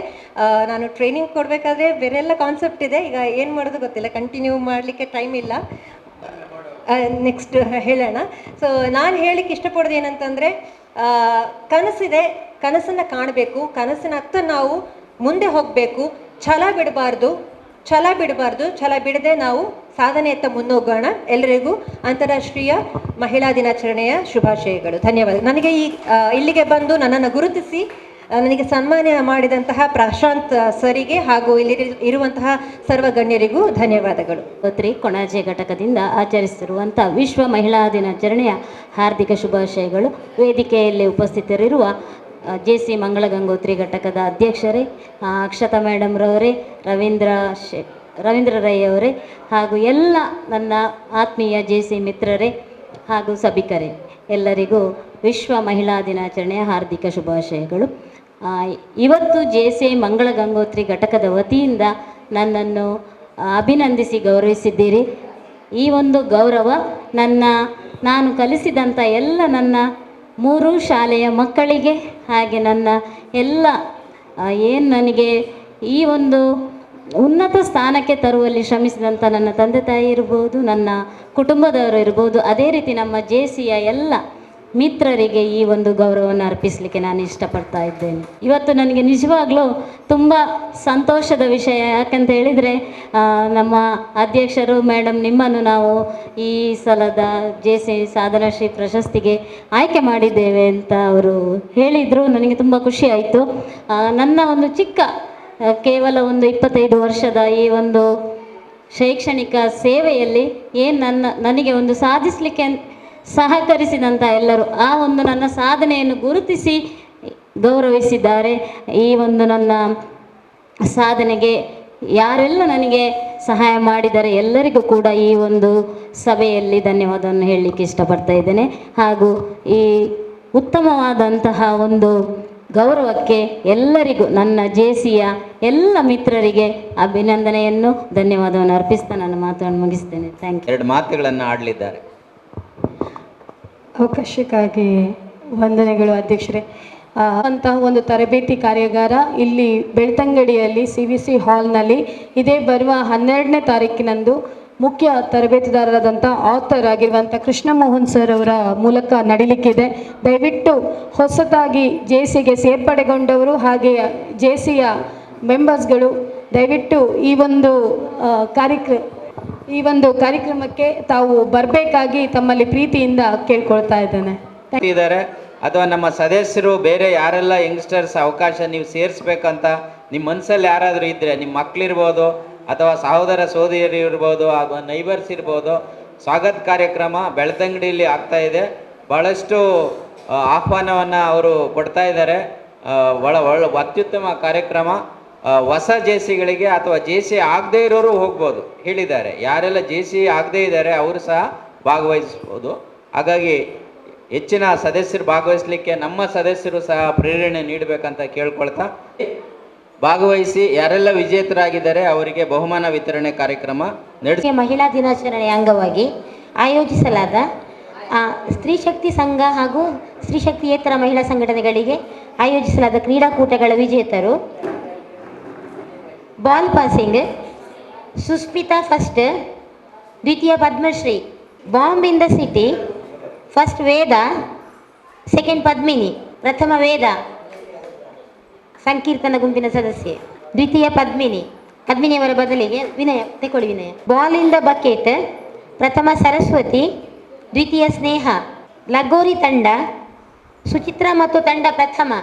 ನಾನು ಟ್ರೈನಿಂಗ್ ಕೊಡಬೇಕಾದ್ರೆ ಬೇರೆಲ್ಲ ಕಾನ್ಸೆಪ್ಟ್ ಇದೆ, ಈಗ ಏನು ಮಾಡೋದು ಗೊತ್ತಿಲ್ಲ, ಕಂಟಿನ್ಯೂ ಮಾಡಲಿಕ್ಕೆ ಟೈಮ್ ಇಲ್ಲ, ನೆಕ್ಸ್ಟ್ ಹೇಳೋಣ. ಸೊ ನಾನು ಹೇಳಲಿಕ್ಕೆ ಇಷ್ಟಪಡೋದು ಏನಂತಂದರೆ, ಕನಸಿದೆ, ಕನಸನ್ನು ಕಾಣಬೇಕು, ಕನಸಿನತ್ತ ನಾವು ಮುಂದೆ ಹೋಗಬೇಕು, ಛಲ ಬಿಡಬಾರ್ದು, ಛಲ ಬಿಡದೆ ನಾವು ಸಾಧನೆಯತ್ತ ಮುನ್ನೋಗೋಣ. ಎಲ್ಲರಿಗೂ ಅಂತಾರಾಷ್ಟ್ರೀಯ ಮಹಿಳಾ ದಿನಾಚರಣೆಯ ಶುಭಾಶಯಗಳು. ಧನ್ಯವಾದ. ನನಗೆ ಇಲ್ಲಿಗೆ ಬಂದು ನನ್ನನ್ನು ಗುರುತಿಸಿ ನನಗೆ ಸನ್ಮಾನ ಮಾಡಿದಂತಹ ಪ್ರಶಾಂತ್ ಸರಿಗೆ ಹಾಗೂ ಇಲ್ಲಿ ಇರುವಂತಹ ಸರ್ವ ಗಣ್ಯರಿಗೂ ಧನ್ಯವಾದಗಳು. ಕೊಣಾಜೆ ಘಟಕದಿಂದ ಆಚರಿಸಿರುವಂಥ ವಿಶ್ವ ಮಹಿಳಾ ದಿನಾಚರಣೆಯ ಹಾರ್ದಿಕ ಶುಭಾಶಯಗಳು. ವೇದಿಕೆಯಲ್ಲಿ ಉಪಸ್ಥಿತರಿರುವ JC ಮಂಗಳ ಗಂಗೋತ್ರಿ ಘಟಕದ ಅಧ್ಯಕ್ಷರೇ, ಅಕ್ಷತಾ ಮೇಡಮ್ ರವರೇ, ರವೀಂದ್ರ ರೈ ಅವರೇ, ಹಾಗೂ ಎಲ್ಲ ನನ್ನ ಆತ್ಮೀಯ JC ಮಿತ್ರರೇ ಹಾಗೂ ಸಭಿಕರೇ, ಎಲ್ಲರಿಗೂ ವಿಶ್ವ ಮಹಿಳಾ ದಿನಾಚರಣೆಯ ಹಾರ್ದಿಕ ಶುಭಾಶಯಗಳು. ಇವತ್ತು JC ಮಂಗಳ ಗಂಗೋತ್ರಿ ಘಟಕದ ವತಿಯಿಂದ ನನ್ನನ್ನು ಅಭಿನಂದಿಸಿ ಗೌರವಿಸಿದ್ದೀರಿ. ಈ ಒಂದು ಗೌರವ ನಾನು ಕಲಿಸಿದಂಥ ಎಲ್ಲ ನನ್ನ 3 ಶಾಲೆಯ ಮಕ್ಕಳಿಗೆ, ಹಾಗೆ ನನ್ನ ಎಲ್ಲ ಏನು ನನಗೆ ಈ ಒಂದು ಉನ್ನತ ಸ್ಥಾನಕ್ಕೆ ತರುವಲ್ಲಿ ಶ್ರಮಿಸಿದಂಥ ನನ್ನ ತಂದೆ ತಾಯಿ ಇರ್ಬೋದು, ನನ್ನ ಕುಟುಂಬದವರು ಇರ್ಬೋದು, ಅದೇ ರೀತಿ ನಮ್ಮ JCಯ ಎಲ್ಲ ಮಿತ್ರರಿಗೆ ಈ ಒಂದು ಗೌರವವನ್ನು ಅರ್ಪಿಸಲಿಕ್ಕೆ ನಾನು ಇಷ್ಟಪಡ್ತಾ ಇದ್ದೇನೆ. ಇವತ್ತು ನನಗೆ ನಿಜವಾಗ್ಲೂ ತುಂಬ ಸಂತೋಷದ ವಿಷಯ. ಯಾಕಂತ ಹೇಳಿದರೆ ನಮ್ಮ ಅಧ್ಯಕ್ಷರು ಮೇಡಮ್ ನಿಮ್ಮನ್ನು ನಾವು ಈ ಸಲದ JC ಸಾಧನಶ್ರೀ ಪ್ರಶಸ್ತಿಗೆ ಆಯ್ಕೆ ಮಾಡಿದ್ದೇವೆ ಅಂತ ಅವರು ಹೇಳಿದರು. ನನಗೆ ತುಂಬ ಖುಷಿ ಆಯಿತು. ನನ್ನ ಒಂದು ಚಿಕ್ಕ ಕೇವಲ ಒಂದು 25 ವರ್ಷದ ಈ ಒಂದು ಶೈಕ್ಷಣಿಕ ಸೇವೆಯಲ್ಲಿ ನನಗೆ ಒಂದು ಸಾಧಿಸಲಿಕ್ಕೆ ಸಹಕರಿಸಿದಂಥ ಎಲ್ಲರೂ ಆ ಒಂದು ನನ್ನ ಸಾಧನೆಯನ್ನು ಗುರುತಿಸಿ ಗೌರವಿಸಿದ್ದಾರೆ. ಈ ಒಂದು ನನ್ನ ಸಾಧನೆಗೆ ಯಾರೆಲ್ಲ ನನಗೆ ಸಹಾಯ ಮಾಡಿದರೆ ಎಲ್ಲರಿಗೂ ಕೂಡ ಈ ಒಂದು ಸಭೆಯಲ್ಲಿ ಧನ್ಯವಾದವನ್ನು ಹೇಳಲಿಕ್ಕೆ ಇಷ್ಟಪಡ್ತಾ ಇದ್ದೇನೆ. ಹಾಗೂ ಈ ಉತ್ತಮವಾದಂತಹ ಒಂದು ಗೌರವಕ್ಕೆ ಎಲ್ಲರಿಗೂ ನನ್ನ ಜೇಸಿಯ ಎಲ್ಲ ಮಿತ್ರರಿಗೆ ಅಭಿನಂದನೆಯನ್ನು ಧನ್ಯವಾದವನ್ನು ಅರ್ಪಿಸ್ತಾ ನನ್ನ ಮಾತನ್ನು ಮುಗಿಸ್ತೇನೆ. Thank you. 2 ಮಾತುಗಳನ್ನು ಆಡಲಿದ್ದಾರೆ. ಅವಕಾಶಕ್ಕಾಗಿ ವಂದನೆಗಳು ಅಧ್ಯಕ್ಷರೇ. ಅಂತಹ ಒಂದು ತರಬೇತಿ ಕಾರ್ಯಾಗಾರ ಇಲ್ಲಿ ಬೆಳ್ತಂಗಡಿಯಲ್ಲಿ CVC ಹಾಲ್ನಲ್ಲಿ ಇದೇ ಬರುವ 12ನೇ ತಾರೀಕಿನಂದು ಮುಖ್ಯ ತರಬೇತಿದಾರರಾದಂಥ ಆಥರ್ ಆಗಿರುವಂಥ ಕೃಷ್ಣಮೋಹನ್ ಸರ್ ಅವರ ಮೂಲಕ ನಡೀಲಿಕ್ಕಿದೆ. ದಯವಿಟ್ಟು ಹೊಸದಾಗಿ JCಗೆ ಸೇರ್ಪಡೆಗೊಂಡವರು ಹಾಗೆ JCಯ ಮೆಂಬರ್ಸ್ಗಳು ದಯವಿಟ್ಟು ಈ ಒಂದು ಕಾರ್ಯಕ್ರಮಕ್ಕೆ ತಾವು ಬರಬೇಕಾಗಿ ತಮ್ಮಲ್ಲಿ ಪ್ರೀತಿಯಿಂದ ಕೇಳ್ಕೊಳ್ತಾ ಇದ್ದೇನೆ. ಇದ್ದಾರೆ ಅಥವಾ ನಮ್ಮ ಸದಸ್ಯರು ಬೇರೆ ಯಾರೆಲ್ಲ ಯಂಗ್ಸ್ಟರ್ಸ್ ಅವಕಾಶ ನೀವು ಸೇರಿಸ್ಬೇಕಂತ ನಿಮ್ಮ ಮನಸ್ಸಲ್ಲಿ ಯಾರಾದರೂ ಇದ್ದರೆ, ನಿಮ್ಮ ಮಕ್ಕಳಿರ್ಬೋದು ಅಥವಾ ಸಹೋದರ ಸಹೋದರಿಯರು ಇರ್ಬೋದು ಅಥವಾ ನೈಬರ್ಸ್ ಇರ್ಬೋದು, ಸ್ವಾಗತ ಕಾರ್ಯಕ್ರಮ ಬೆಳ್ತಂಗಡಿಯಲ್ಲಿ ಆಗ್ತಾ ಇದೆ. ಭಾಳಷ್ಟು ಆಹ್ವಾನವನ್ನು ಅವರು ಕೊಡ್ತಾ ಇದ್ದಾರೆ. ಒಳ್ಳೆ ಅತ್ಯುತ್ತಮ ಕಾರ್ಯಕ್ರಮ. ಹೊಸ JCಗಳಿಗೆ ಅಥವಾ JC ಆಗದೇ ಇರೋರು ಹೋಗ್ಬೋದು ಹೇಳಿದ್ದಾರೆ. ಯಾರೆಲ್ಲ JC ಆಗದೇ ಇದ್ದಾರೆ ಅವರು ಸಹ ಭಾಗವಹಿಸ್ಬೋದು. ಹಾಗಾಗಿ ಹೆಚ್ಚಿನ ಸದಸ್ಯರು ಭಾಗವಹಿಸಲಿಕ್ಕೆ ನಮ್ಮ ಸದಸ್ಯರು ಸಹ ಪ್ರೇರಣೆ ನೀಡಬೇಕಂತ ಕೇಳ್ಕೊಳ್ತಾ, ಭಾಗವಹಿಸಿ ಯಾರೆಲ್ಲ ವಿಜೇತರಾಗಿದ್ದಾರೆ ಅವರಿಗೆ ಬಹುಮಾನ ವಿತರಣೆ ಕಾರ್ಯಕ್ರಮ ನಡೆಸಿ ಮಹಿಳಾ ದಿನಾಚರಣೆಯ ಅಂಗವಾಗಿ ಆಯೋಜಿಸಲಾದ ಸ್ತ್ರೀ ಶಕ್ತಿ ಸಂಘ ಹಾಗೂ ಸ್ತ್ರೀ ಶಕ್ತಿಯೇತರ ಮಹಿಳಾ ಸಂಘಟನೆಗಳಿಗೆ ಆಯೋಜಿಸಲಾದ ಕ್ರೀಡಾಕೂಟಗಳ ವಿಜೇತರು: ಬಾಲ್ ಪಾಸಿಂಗ್ ಸುಸ್ಮಿತಾ ಫಸ್ಟ್, ದ್ವಿತೀಯ Padmashri, bomb in the city first Veda, second Padmini, ಪ್ರಥಮ ವೇದ ಸಂಕೀರ್ತನ ಗುಂಪಿನ ಸದಸ್ಯೆ, ದ್ವಿತೀಯ ಪದ್ಮಿನಿಯವರ ಬದಲಿಗೆ ವಿನಯ ತೆಕೊಳ್ಳಿ. Vinaya. Ball in the bucket ಪ್ರಥಮ ಸರಸ್ವತಿ, ದ್ವಿತೀಯ ಸ್ನೇಹ. ಲಗೋರಿ ತಂಡ ಸುಚಿತ್ರಾ ಮತ್ತು ತಂಡ ಪ್ರಥಮ,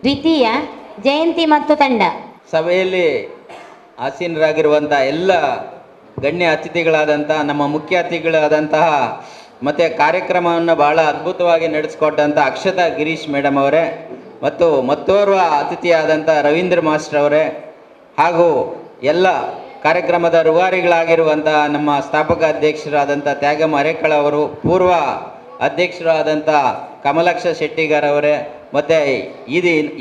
ದ್ವಿತೀಯ ಜಯಂತಿ ಮತ್ತು ತಂಡ. ಸಭೆಯಲ್ಲಿ ಆಸೀನರಾಗಿರುವಂಥ ಎಲ್ಲ ಗಣ್ಯ ಅತಿಥಿಗಳಾದಂಥ ನಮ್ಮ ಮುಖ್ಯ ಅತಿಥಿಗಳಾದಂತಹ ಮತ್ತು ಕಾರ್ಯಕ್ರಮವನ್ನು ಭಾಳ ಅದ್ಭುತವಾಗಿ ನಡೆಸ್ಕೊಟ್ಟಂಥ ಅಕ್ಷತಾ ಗಿರೀಶ್ ಮೇಡಮ್ ಅವರೇ ಮತ್ತು ಮತ್ತೋರ್ವ ಅತಿಥಿಯಾದಂಥ ರವೀಂದ್ರ ಮಾಸ್ಟರ್ ಅವರೇ ಹಾಗೂ ಎಲ್ಲ ಕಾರ್ಯಕ್ರಮದ ರೂವಾರಿಗಳಾಗಿರುವಂಥ ನಮ್ಮ ಸ್ಥಾಪಕ ಅಧ್ಯಕ್ಷರಾದಂಥ ತ್ಯಾಗಮ್ಮ ಅರೇಕಳ ಅವರು, ಪೂರ್ವ ಅಧ್ಯಕ್ಷರಾದಂಥ ಕಮಲಾಕ್ಷ ಶೆಟ್ಟಿಗಾರ್ ಅವರೇ ಮತ್ತು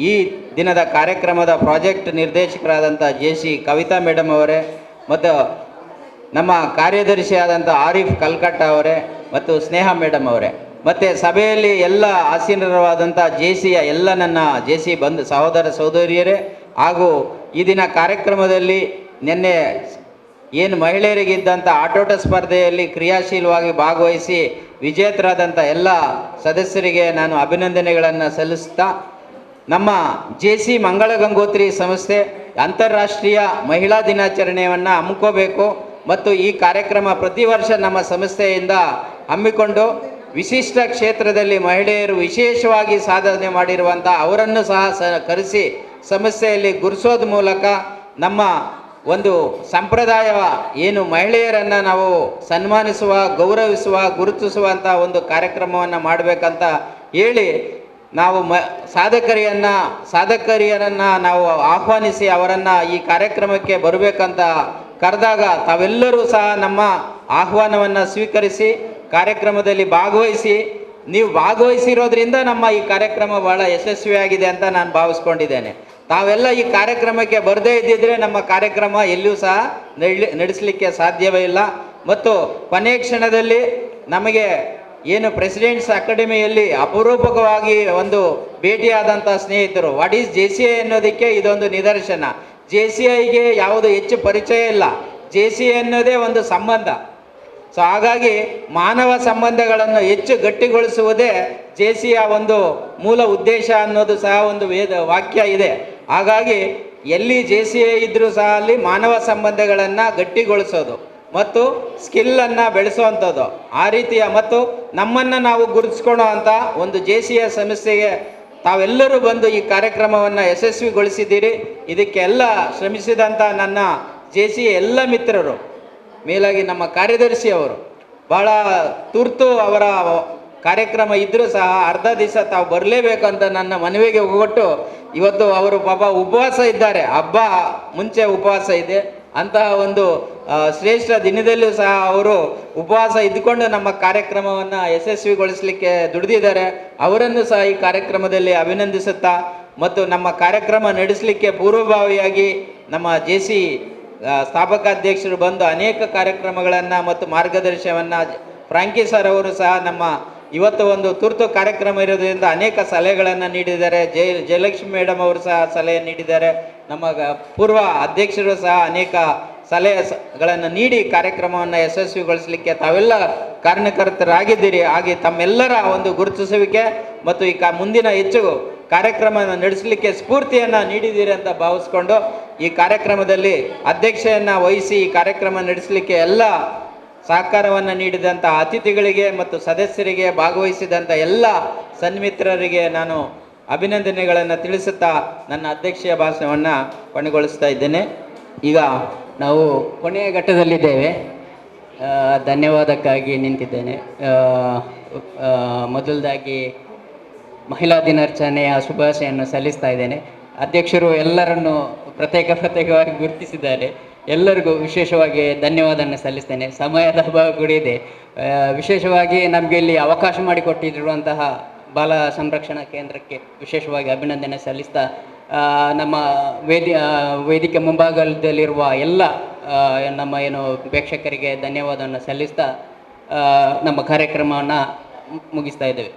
ಈ ದಿನದ ಕಾರ್ಯಕ್ರಮದ ಪ್ರಾಜೆಕ್ಟ್ ನಿರ್ದೇಶಕರಾದಂಥ JC ಕವಿತಾ ಮೇಡಮ್ ಅವರೇ ಮತ್ತು ನಮ್ಮ ಕಾರ್ಯದರ್ಶಿಯಾದಂಥ ಆರಿಫ್ ಕಲ್ಕಟ್ಟ ಅವರೇ ಮತ್ತು ಸ್ನೇಹ ಮೇಡಮ್ ಅವರೇ ಮತ್ತು ಸಭೆಯಲ್ಲಿ ಎಲ್ಲ ಆಸೀನರಾದಂಥ JCಯ ಎಲ್ಲ ನನ್ನ JC ಸಹೋದರ ಸಹೋದರಿಯರೇ ಹಾಗೂ ಈ ದಿನ ಕಾರ್ಯಕ್ರಮದಲ್ಲಿ ನಿನ್ನೆ ಏನು ಮಹಿಳೆಯರಿಗಿದ್ದಂಥ ಆಟೋಟ ಸ್ಪರ್ಧೆಯಲ್ಲಿ ಕ್ರಿಯಾಶೀಲವಾಗಿ ಭಾಗವಹಿಸಿ ವಿಜೇತರಾದಂಥ ಎಲ್ಲ ಸದಸ್ಯರಿಗೆ ನಾನು ಅಭಿನಂದನೆಗಳನ್ನು ಸಲ್ಲಿಸ್ತಾ, ನಮ್ಮ JC ಮಂಗಳ ಗಂಗೋತ್ರಿ ಸಂಸ್ಥೆ ಅಂತಾರಾಷ್ಟ್ರೀಯ ಮಹಿಳಾ ದಿನಾಚರಣೆಯನ್ನು ಹಮ್ಮಿಕೋಬೇಕು ಮತ್ತು ಈ ಕಾರ್ಯಕ್ರಮ ಪ್ರತಿ ವರ್ಷ ನಮ್ಮ ಸಂಸ್ಥೆಯಿಂದ ಹಮ್ಮಿಕೊಂಡು ವಿಶಿಷ್ಟ ಕ್ಷೇತ್ರದಲ್ಲಿ ಮಹಿಳೆಯರು ವಿಶೇಷವಾಗಿ ಸಾಧನೆ ಮಾಡಿರುವಂಥ ಅವರನ್ನು ಸಹ ಕರೆಸಿ ಸಂಸ್ಥೆಯಲ್ಲಿ ಗುರುಸೋದ ಮೂಲಕ ನಮ್ಮ ಒಂದು ಸಂಪ್ರದಾಯ ಏನು ಮಹಿಳೆಯರನ್ನು ನಾವು ಸನ್ಮಾನಿಸುವ, ಗೌರವಿಸುವ, ಗುರುತಿಸುವಂಥ ಒಂದು ಕಾರ್ಯಕ್ರಮವನ್ನು ಮಾಡಬೇಕಂತ ಹೇಳಿ ನಾವು ಸಾಧಕರಿಯರನ್ನು ನಾವು ಆಹ್ವಾನಿಸಿ ಅವರನ್ನು ಈ ಕಾರ್ಯಕ್ರಮಕ್ಕೆ ಬರಬೇಕಂತ ಕರೆದಾಗ ತಾವೆಲ್ಲರೂ ಸಹ ನಮ್ಮ ಆಹ್ವಾನವನ್ನು ಸ್ವೀಕರಿಸಿ ಕಾರ್ಯಕ್ರಮದಲ್ಲಿ ಭಾಗವಹಿಸಿ, ನೀವು ಭಾಗವಹಿಸಿರೋದ್ರಿಂದ ನಮ್ಮ ಈ ಕಾರ್ಯಕ್ರಮ ಭಾಳ ಯಶಸ್ವಿಯಾಗಿದೆ ಅಂತ ನಾನು ಭಾವಿಸ್ಕೊಂಡಿದ್ದೇನೆ. ತಾವೆಲ್ಲ ಈ ಕಾರ್ಯಕ್ರಮಕ್ಕೆ ಬರದೇ ಇದ್ದಿದ್ರೆ ನಮ್ಮ ಕಾರ್ಯಕ್ರಮ ಎಲ್ಲಿಯೂ ಸಹ ನಡೆಸಲಿಕ್ಕೆ ಸಾಧ್ಯವೇ ಇಲ್ಲ. ಮತ್ತು ಕೊನೆಯ ಕ್ಷಣದಲ್ಲಿ ನಮಗೆ ಏನು ಪ್ರೆಸಿಡೆಂಟ್ಸ್ ಅಕಾಡೆಮಿಯಲ್ಲಿ ಅಪರೂಪಕವಾಗಿ ಒಂದು ಭೇಟಿಯಾದಂಥ ಸ್ನೇಹಿತರು, ವಾಟ್ ಈಸ್ JCI ಅನ್ನೋದಕ್ಕೆ ಇದೊಂದು ನಿದರ್ಶನ. JCIಗೆ ಯಾವುದು ಹೆಚ್ಚು ಪರಿಚಯ ಇಲ್ಲ, JCI ಅನ್ನೋದೇ ಒಂದು ಸಂಬಂಧ. ಸೊ ಹಾಗಾಗಿ ಮಾನವ ಸಂಬಂಧಗಳನ್ನು ಹೆಚ್ಚು ಗಟ್ಟಿಗೊಳಿಸುವುದೇ JCIಯ ಒಂದು ಮೂಲ ಉದ್ದೇಶ ಅನ್ನೋದು ಸಹ ಒಂದು ವಾಕ್ಯ ಇದೆ. ಹಾಗಾಗಿ ಎಲ್ಲಿ JCI ಇದ್ದರೂ ಸಹ ಅಲ್ಲಿ ಮಾನವ ಸಂಬಂಧಗಳನ್ನು ಗಟ್ಟಿಗೊಳಿಸೋದು ಮತ್ತು ಸ್ಕಿಲ್ಲನ್ನು ಬೆಳೆಸುವಂಥದ್ದು, ಆ ರೀತಿಯ ಮತ್ತು ನಮ್ಮನ್ನು ನಾವು ಗುರುತಿಸ್ಕೊಳ್ಳೋ ಅಂಥ ಒಂದು JCI ಸಂಸ್ಥೆಗೆ ತಾವೆಲ್ಲರೂ ಬಂದು ಈ ಕಾರ್ಯಕ್ರಮವನ್ನು ಯಶಸ್ವಿಗೊಳಿಸಿದ್ದೀರಿ. ಇದಕ್ಕೆಲ್ಲ ಶ್ರಮಿಸಿದಂಥ ನನ್ನ JCI ಎಲ್ಲ ಮಿತ್ರರು, ಮೇಲಾಗಿ ನಮ್ಮ ಕಾರ್ಯದರ್ಶಿಯವರು ಭಾಳ ತುರ್ತು ಅವರ ಕಾರ್ಯಕ್ರಮ ಇದ್ದರೂ ಸಹ ಅರ್ಧ ದಿವಸ ತಾವು ಬರಲೇಬೇಕಂತ ನನ್ನ ಮನವಿಗೆ ಹೋಗೊಟ್ಟು ಇವತ್ತು ಅವರು ಪಾಪ ಉಪವಾಸ ಇದ್ದಾರೆ, ಹಬ್ಬ ಮುಂಚೆ ಉಪವಾಸ ಇದೆ. ಅಂತಹ ಒಂದು ಶ್ರೇಷ್ಠ ದಿನದಲ್ಲೂ ಸಹ ಅವರು ಉಪವಾಸ ಇದ್ದುಕೊಂಡು ನಮ್ಮ ಕಾರ್ಯಕ್ರಮವನ್ನು ಯಶಸ್ವಿಗೊಳಿಸಲಿಕ್ಕೆ ದುಡಿದಿದ್ದಾರೆ. ಅವರನ್ನು ಸಹ ಈ ಕಾರ್ಯಕ್ರಮದಲ್ಲಿ ಅಭಿನಂದಿಸುತ್ತಾ, ಮತ್ತು ನಮ್ಮ ಕಾರ್ಯಕ್ರಮ ನಡೆಸಲಿಕ್ಕೆ ಪೂರ್ವಭಾವಿಯಾಗಿ ನಮ್ಮ JC ಸ್ಥಾಪಕ ಅಧ್ಯಕ್ಷರು ಬಂದು ಅನೇಕ ಕಾರ್ಯಕ್ರಮಗಳನ್ನು ಮತ್ತು ಮಾರ್ಗದರ್ಶನವನ್ನು ಫ್ರಾಂಕಿ ಸರ್ ಅವರು ಸಹ ನಮ್ಮ ಇವತ್ತು ಒಂದು ತುರ್ತು ಕಾರ್ಯಕ್ರಮ ಇರೋದ್ರಿಂದ ಅನೇಕ ಸಲಹೆಗಳನ್ನು ನೀಡಿದ್ದಾರೆ. ಜಯಲಕ್ಷ್ಮಿ ಮೇಡಮ್ ಅವರು ಸಹ ಸಲಹೆ ನೀಡಿದ್ದಾರೆ. ನಮ್ಮ ಪೂರ್ವ ಅಧ್ಯಕ್ಷರು ಸಹ ಅನೇಕ ಸಲಹೆಗಳನ್ನು ನೀಡಿ ಕಾರ್ಯಕ್ರಮವನ್ನು ಯಶಸ್ವಿಗೊಳಿಸಲಿಕ್ಕೆ ತಾವೆಲ್ಲ ಕಾರಣಕರ್ತರಾಗಿದ್ದೀರಿ. ಹಾಗೆ ತಮ್ಮೆಲ್ಲರ ಒಂದು ಗುರುತಿಸುವಿಕೆ ಮತ್ತು ಈ ಮುಂದಿನ ಹೆಚ್ಚು ಕಾರ್ಯಕ್ರಮ ನಡೆಸಲಿಕ್ಕೆ ಸ್ಫೂರ್ತಿಯನ್ನು ನೀಡಿದ್ದೀರಿ ಅಂತ ಭಾವಿಸ್ಕೊಂಡು, ಈ ಕಾರ್ಯಕ್ರಮದಲ್ಲಿ ಅಧ್ಯಕ್ಷೆಯನ್ನು ವಹಿಸಿ ಈ ಕಾರ್ಯಕ್ರಮ ನಡೆಸಲಿಕ್ಕೆ ಎಲ್ಲ ಸಹಕಾರವನ್ನು ನೀಡಿದಂಥ ಅತಿಥಿಗಳಿಗೆ ಮತ್ತು ಸದಸ್ಯರಿಗೆ, ಭಾಗವಹಿಸಿದಂಥ ಎಲ್ಲ ಸನ್ಮಿತ್ರರಿಗೆ ನಾನು ಅಭಿನಂದನೆಗಳನ್ನು ತಿಳಿಸುತ್ತಾ ನನ್ನ ಅಧ್ಯಕ್ಷೀಯ ಭಾಷಣವನ್ನು ಕೊನೆಗೊಳಿಸ್ತಾ ಇದ್ದೇನೆ. ಈಗ ನಾವು ಕೊನೆಯ ಘಟ್ಟದಲ್ಲಿದ್ದೇವೆ. ಧನ್ಯವಾದಕ್ಕಾಗಿ ನಿಂತಿದ್ದೇನೆ. ಮೊದಲದಾಗಿ ಮಹಿಳಾ ದಿನಾಚರಣೆಯ ಶುಭಾಶಯನ್ನು ಸಲ್ಲಿಸ್ತಾ ಇದ್ದೇನೆ. ಅಧ್ಯಕ್ಷರು ಎಲ್ಲರನ್ನು ಪ್ರತ್ಯೇಕವಾಗಿ ಗುರುತಿಸಿದ್ದಾರೆ. ಎಲ್ಲರಿಗೂ ವಿಶೇಷವಾಗಿ ಧನ್ಯವಾದವನ್ನು ಸಲ್ಲಿಸ್ತೇನೆ. ಸಮಯದ ಅಭಾವ ಕೂಡ ಇದೆ. ವಿಶೇಷವಾಗಿ ನಮಗೆ ಇಲ್ಲಿ ಅವಕಾಶ ಮಾಡಿಕೊಟ್ಟಿರುವಂತಹ ಬಾಲ ಸಂರಕ್ಷಣಾ ಕೇಂದ್ರಕ್ಕೆ ವಿಶೇಷವಾಗಿ ಅಭಿನಂದನೆ ಸಲ್ಲಿಸ್ತಾ, ನಮ್ಮ ವೇದಿಕೆ ಮುಂಭಾಗದಲ್ಲಿರುವ ಎಲ್ಲ ನಮ್ಮ ಏನು ಪ್ರೇಕ್ಷಕರಿಗೆ ಧನ್ಯವಾದವನ್ನು ಸಲ್ಲಿಸ್ತಾ ನಮ್ಮ ಕಾರ್ಯಕ್ರಮವನ್ನು ಮುಗಿಸ್ತಾ ಇದ್ದೇವೆ.